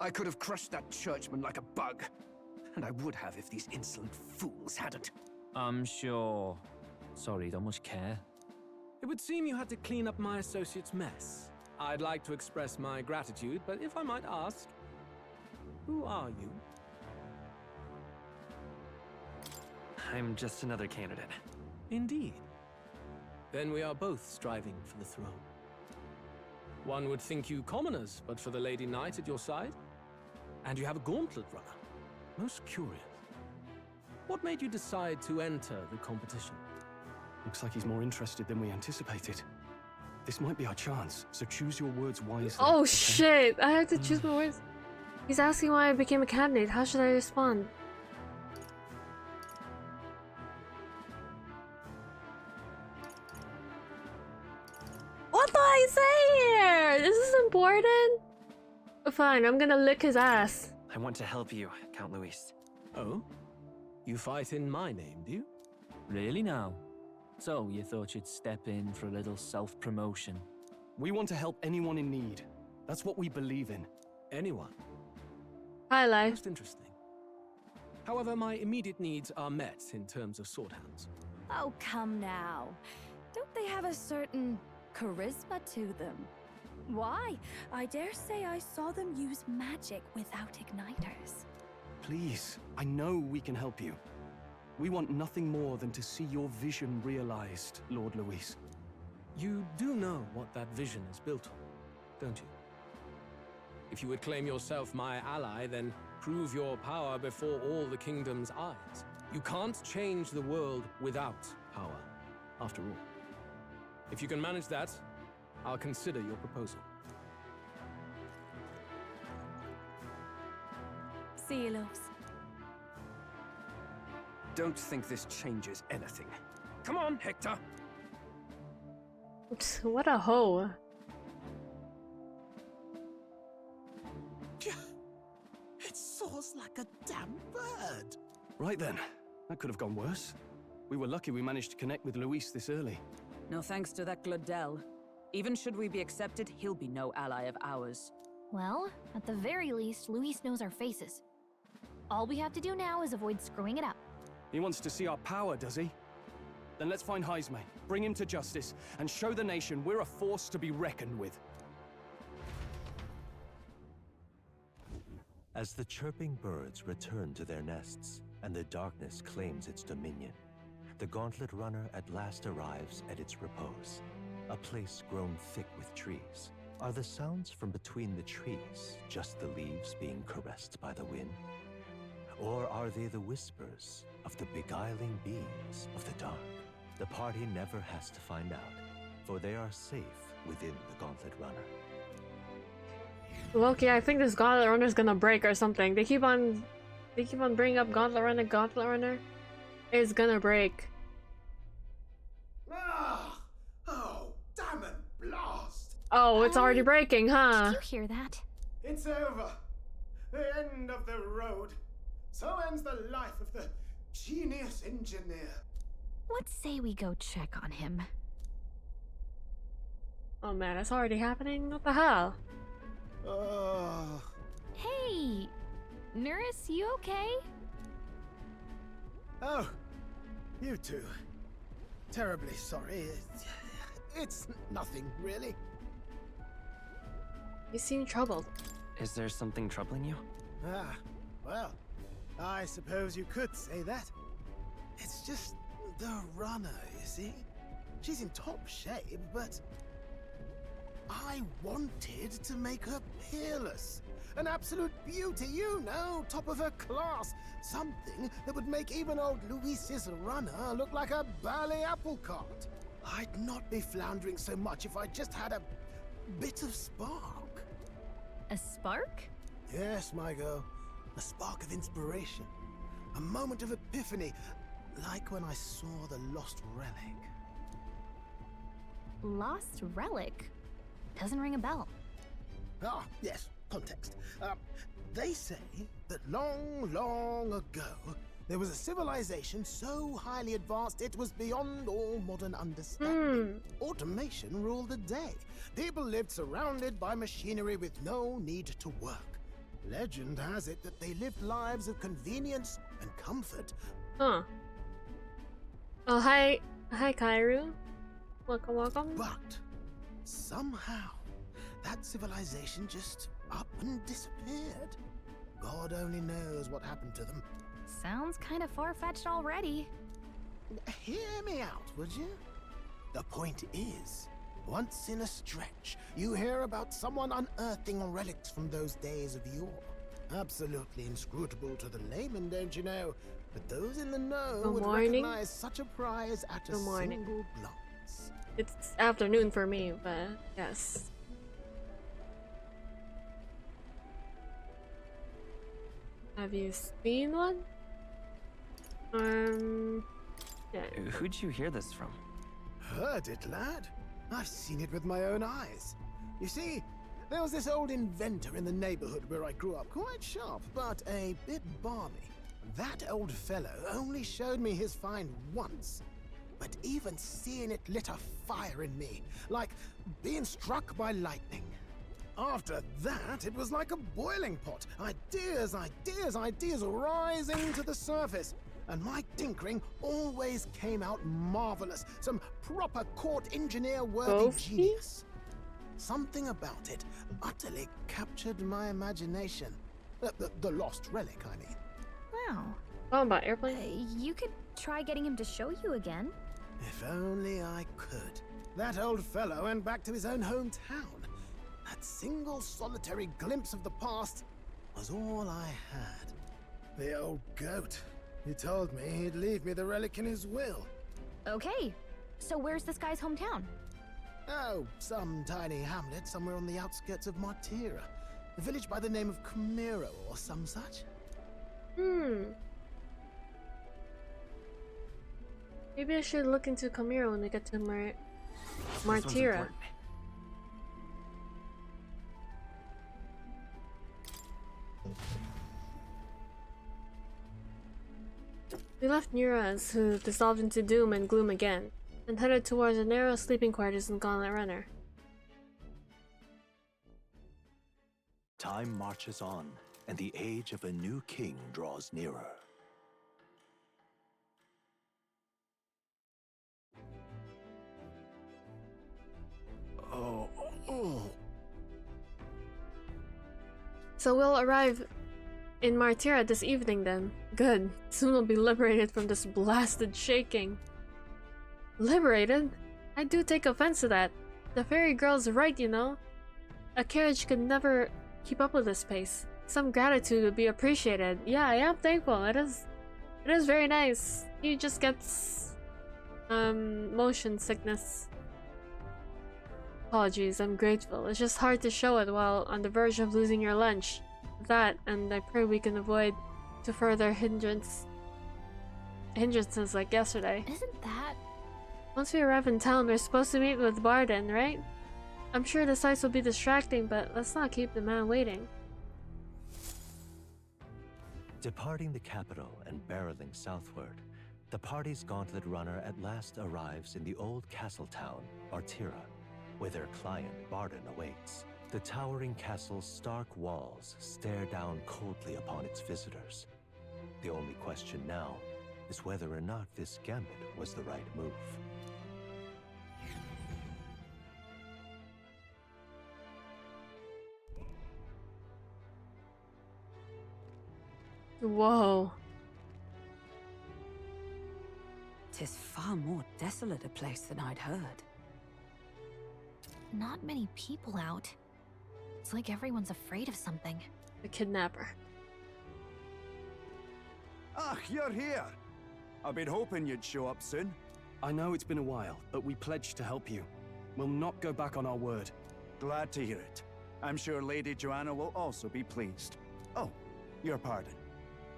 I could have crushed that churchman like a bug. And I would have if these insolent fools hadn't. I'm sure. Sorry, don't much care. It would seem you had to clean up my associate's mess. I'd like to express my gratitude, but if I might ask, who are you? I'm just another candidate. Indeed. Then we are both striving for the throne. One would think you commoners, but for the Lady Knight at your side. And you have a gauntlet runner. Most curious. What made you decide to enter the competition? Looks like he's more interested than we anticipated. This might be our chance, so choose your words wisely. Oh okay? shit! I have to choose my words. He's asking why I became a candidate. How should I respond? What do I say here? Is this important? Fine, I'm gonna lick his ass. I want to help you, Count Luis. Oh? You fight in my name, do you? Really now? So, you thought you'd step in for a little self-promotion? We want to help anyone in need. That's what we believe in. Anyone? Hi, life. Most interesting. However, my immediate needs are met in terms of sword hands. Oh, come now. Don't they have a certain charisma to them? Why? I dare say I saw them use magic without igniters. Please, I know we can help you. We want nothing more than to see your vision realized, Lord Luis. You do know what that vision is built on, don't you? If you would claim yourself my ally, then prove your power before all the kingdom's eyes. You can't change the world without power, after all. If you can manage that, I'll consider your proposal. See you, loves. Don't think this changes anything. Come on, Hector! What a hoe. soars like a damn bird. Right then. That could have gone worse. We were lucky we managed to connect with Luis this early. No thanks to that Glodell. Even should we be accepted, he'll be no ally of ours. Well, at the very least, Luis knows our faces. All we have to do now is avoid screwing it up. He wants to see our power, does he? Then let's find Heisme, bring him to justice, and show the nation we're a force to be reckoned with. As the chirping birds return to their nests, and the darkness claims its dominion, the Gauntlet Runner at last arrives at its repose, a place grown thick with trees. Are the sounds from between the trees just the leaves being caressed by the wind? Or are they the whispers of the beguiling beings of the dark? The party never has to find out, for they are safe within the Gauntlet Runner. Loki, I think this Gauntlet Runner's gonna break or something. They keep on bringing up Gauntlet Runner. Gauntlet Runner is gonna break. Ah! Oh, damn it, blast! Oh, it's already breaking, huh? Did you hear that? It's over. The end of the road. So ends the life of the genius engineer. Let's say we go check on him. Oh man, it's already happening? What the hell? Hey! Nurse, you okay? Oh, you two. Terribly sorry. It's nothing, really. You seem troubled. Is there something troubling you? Ah, well, I suppose you could say that. It's just the runner, you see? She's in top shape, but I wanted to make her peerless. An absolute beauty, you know, top of her class. Something that would make even old Luis's runner look like a ballet apple cart. I'd not be floundering so much if I just had a bit of spark. A spark? Yes, my girl. A spark of inspiration. A moment of epiphany, like when I saw the lost relic. Lost relic? Doesn't ring a bell. Ah, yes, context. They say that long, long ago, there was a civilization so highly advanced it was beyond all modern understanding. Automation ruled the day. People lived surrounded by machinery with no need to work. Legend has it that they lived lives of convenience and comfort. Huh. Oh, hi. Hi, Kairu. Welcome, welcome. But somehow, that civilization just up and disappeared. God only knows what happened to them. Sounds kind of far-fetched already. Hear me out, would you? The point is, once in a stretch, you hear about someone unearthing relics from those days of yore. Absolutely inscrutable to the layman, don't you know? But those in the know would recognize such a prize at a single glance. It's afternoon for me, but yes. Have you seen one? Yeah. Who'd you hear this from? Heard it, lad. I've seen it with my own eyes. You see, there was this old inventor in the neighborhood where I grew up, quite sharp, but a bit balmy. That old fellow only showed me his find once, but even seeing it lit a fire in me, like being struck by lightning. After that, it was like a boiling pot. Ideas, ideas, ideas rising to the surface. And my tinkering always came out marvelous. Some proper court engineer-worthy genius. Something about it utterly captured my imagination. The lost relic, I mean. Wow. Oh, about airplane? You could try getting him to show you again. If only I could. That old fellow went back to his own hometown. That single solitary glimpse of the past was all I had. The old goat. He told me he'd leave me the relic in his will. Okay, so where's this guy's hometown? Oh, some tiny hamlet somewhere on the outskirts of Martira. A village by the name of Camiro or some such. Maybe I should look into Camiro when we get to Martira. We left Nura's, who dissolved into doom and gloom again, and headed towards the narrow sleeping quarters in Gauntlet Runner. Time marches on, and the age of a new king draws nearer. So we'll arrive in Martira this evening then. Good. Soon we'll be liberated from this blasted shaking. Liberated? I do take offense to that. The fairy girl's right, you know. A carriage could never keep up with this pace. Some gratitude would be appreciated. Yeah, I am thankful. It is very nice. He just gets motion sickness. Apologies, I'm grateful. It's just hard to show it while on the verge of losing your lunch. That, and I pray we can avoid to further hindrances like yesterday. Isn't that? Once we arrive in town, we're supposed to meet with Barden, right? I'm sure the sights will be distracting, but let's not keep the man waiting. Departing the capital and barreling southward, the party's gauntlet runner at last arrives in the old castle town, Martira, where their client Barden awaits. The towering castle's stark walls stare down coldly upon its visitors. The only question now is whether or not this gambit was the right move. Whoa. 'Tis far more desolate a place than I'd heard. Not many people out. It's like everyone's afraid of something. The kidnapper. Ah, you're here! I've been hoping you'd show up soon. I know it's been a while, but we pledged to help you. We'll not go back on our word. Glad to hear it. I'm sure Lady Joanna will also be pleased. Oh, your pardon.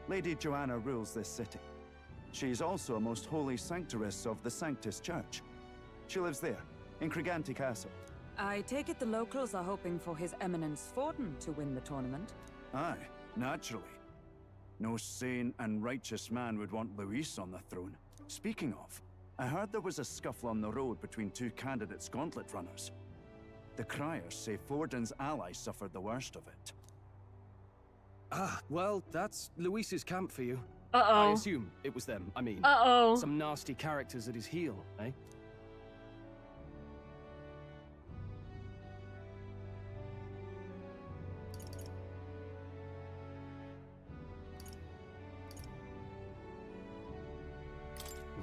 Lady Joanna rules this city. She's also a most holy sanctoress of the Sanctus Church. She lives there, in Criganti Castle. I take it the locals are hoping for His Eminence Forden to win the tournament? Aye, naturally. No sane and righteous man would want Luis on the throne. Speaking of, I heard there was a scuffle on the road between two candidates gauntlet runners. The criers say Forden's allies suffered the worst of it. Ah, well, that's Luis's camp for you. Uh-oh. I assume it was them. I mean, uh-oh. Some nasty characters at his heel, eh?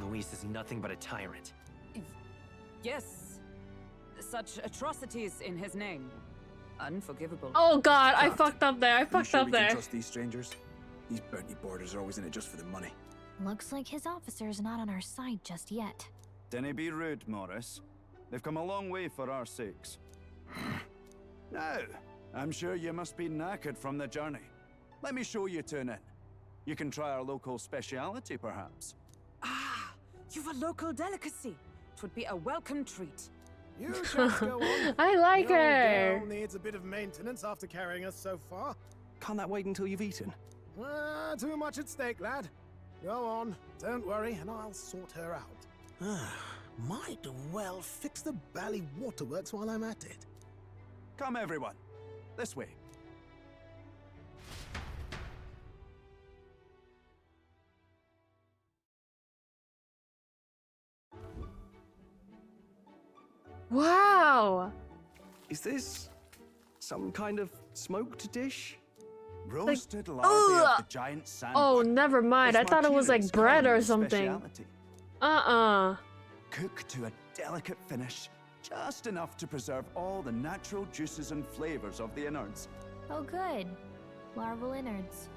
Luis is nothing but a tyrant. Yes. Such atrocities in his name. Unforgivable. Oh god, I fucked up there. I fucked up We there. can trust these strangers? These bounty borders are always in it just for the money. Looks like his officer's not on our side just yet. Dinna be rude, Morris. They've come a long way for our sakes. Now, I'm sure you must be knackered from the journey. Let me show you to an inn. You can try our local speciality, perhaps. Ah, you've a local delicacy. It would be a welcome treat. You just go on. I like the old her. girl needs a bit of maintenance after carrying us so far. Can't that wait until you've eaten? Too much at stake, lad. Go on, don't worry, and I'll sort her out. Might well fix the bally waterworks while I'm at it. Come, everyone. This way. Wow. Is this some kind of smoked dish? Roasted Like, larvae ugh. of the giant sand. Oh, never mind. I thought it was like bread or something. Cooked to a delicate finish, just enough to preserve all the natural juices and flavors of the innards. Oh good. Larval innards.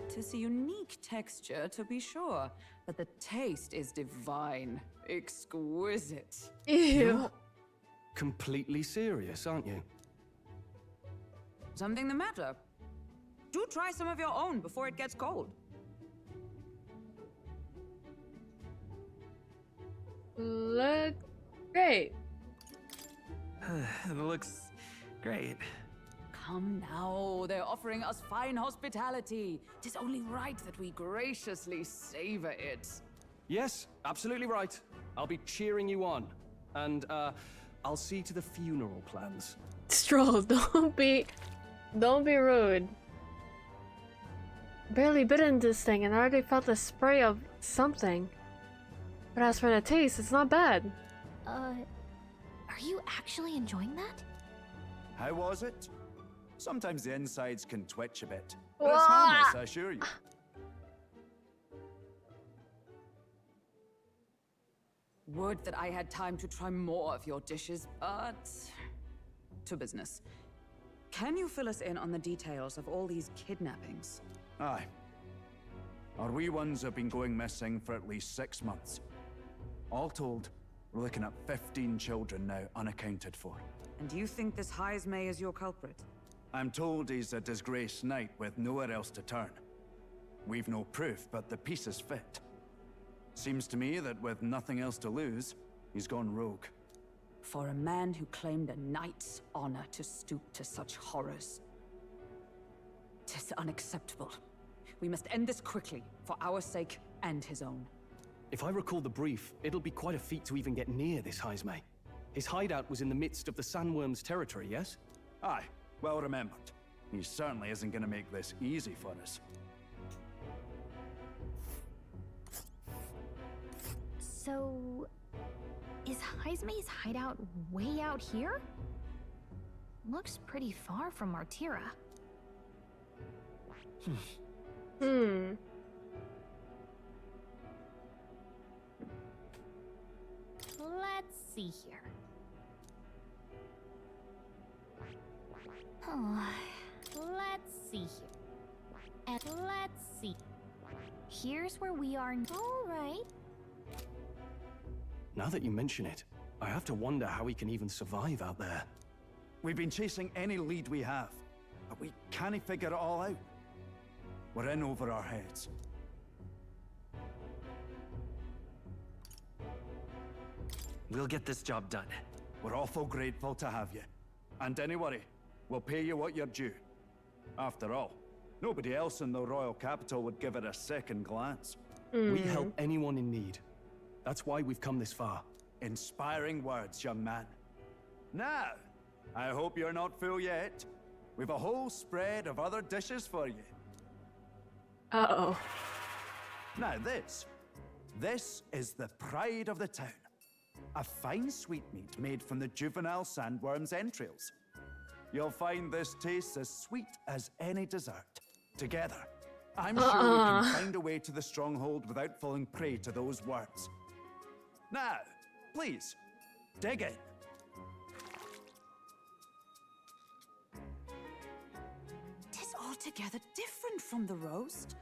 Tis a unique texture, to be sure, but the taste is divine. Exquisite. Ew. You're completely serious, aren't you? Something the matter? Do try some of your own before it gets cold. Look great. It looks great. come now. They're offering us fine hospitality. 'Tis only right that we graciously savor it. Yes, absolutely right. I'll be cheering you on. And, I'll see to the funeral plans. Stroll, don't be rude. Barely bit into this thing and I already felt the spray of something. But as for the taste, it's not bad. Are you actually enjoying that? How was it? Sometimes the insides can twitch a bit. But it's harmless, I assure you. Would that I had time to try more of your dishes, but... to business. Can you fill us in on the details of all these kidnappings? Aye. Our wee ones have been going missing for at least 6 months. All told, we're looking at 15 children now unaccounted for. And do you think this Heismay is your culprit? I'm told he's a disgraced knight with nowhere else to turn. We've no proof, but the pieces fit. Seems to me that with nothing else to lose, he's gone rogue. For a man who claimed a knight's honor to stoop to such horrors. 'Tis unacceptable. We must end this quickly, for our sake and his own. If I recall the brief, it'll be quite a feat to even get near this Heismay. His hideout was in the midst of the Sandworm's territory, yes? Aye, well remembered. He certainly isn't going to make this easy for us. So... is Heismay's hideout way out here? Looks pretty far from Martira. Let's see here. Let's see here. And let's see. Here's where we are. All right. Now that you mention it, I have to wonder how he can even survive out there. We've been chasing any lead we have, but we can't figure it all out. We're in over our heads. We'll get this job done. We're awful grateful to have you. And don't worry, we'll pay you what you're due. After all, nobody else in the royal capital would give it a second glance. We help anyone in need. That's why we've come this far. Inspiring words, young man. Now, I hope you're not full yet. We've a whole spread of other dishes for you. Uh-oh. Now this is the pride of the town. A fine sweetmeat made from the juvenile sandworm's entrails. You'll find this tastes as sweet as any dessert. Together, I'm sure we can find a way to the stronghold without falling prey to those worms. Now, please, dig in. 'Tis altogether different from the roast.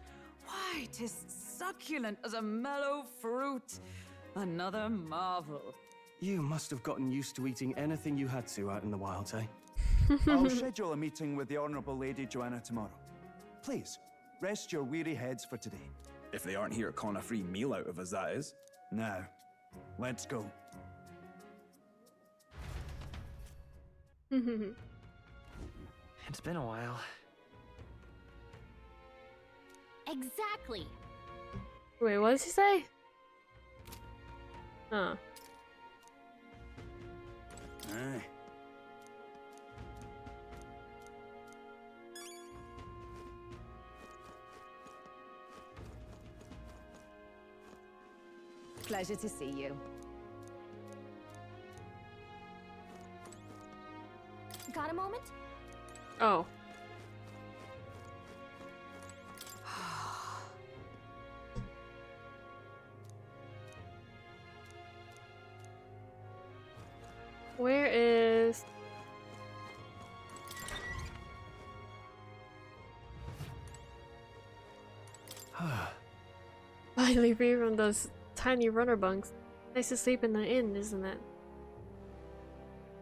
Why, 'tis succulent as a mellow fruit. Another marvel. You must have gotten used to eating anything you had to out in the wilds, eh? I'll schedule a meeting with the Honourable Lady Joanna tomorrow. Please, rest your weary heads for today. If they aren't here calling a free meal out of us, that is. Now, let's go. It's been a while. Exactly. Wait, what did he say? Huh. Aye. Pleasure to see you. Got a moment? Oh. Where is... Finally free from those tiny runner bunks. Nice to sleep in the inn, isn't it?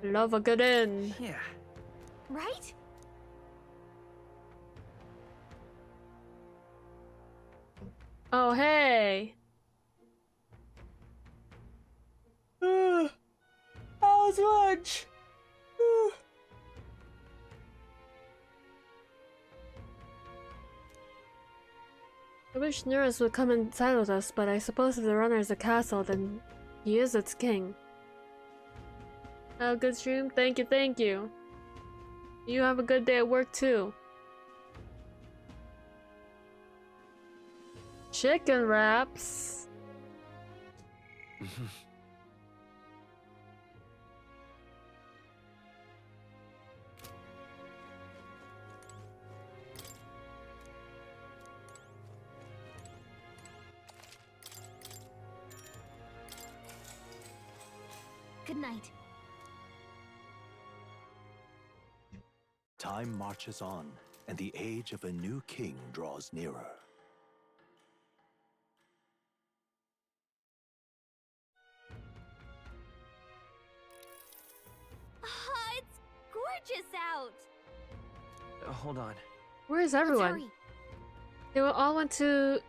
Love a good inn. Yeah. Right? Oh, hey. How's lunch? I wish Nereus would come inside with us, but I suppose if the runner is a castle, then he is its king. Have a good stream. Thank you, thank you. You have a good day at work too. Chicken wraps. Good night. Time marches on, and the age of a new king draws nearer. It's gorgeous out. Hold on. Where is everyone? They all went to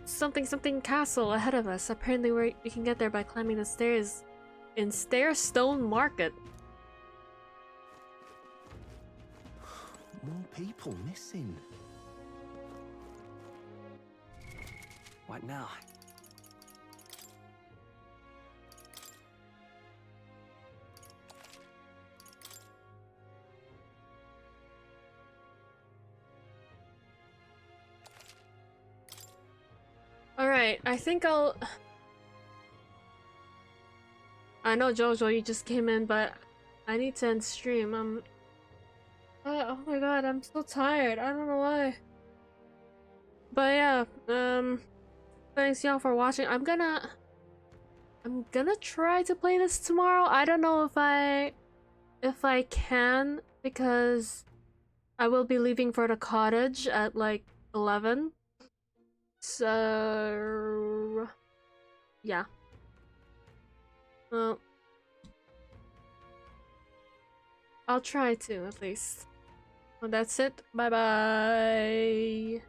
something castle ahead of us. Apparently we can get there by climbing the stairs in Stairstone Market. More people missing. What now? Alright, I think I'll... I know Jojo, you just came in, but I need to end stream. Oh my god, I'm so tired. I don't know why. But yeah, thanks y'all for watching. I'm gonna try to play this tomorrow. I don't know if I can, because I will be leaving for the cottage at like 11. So yeah. Well, I'll try to at least. Well, that's it. Bye bye.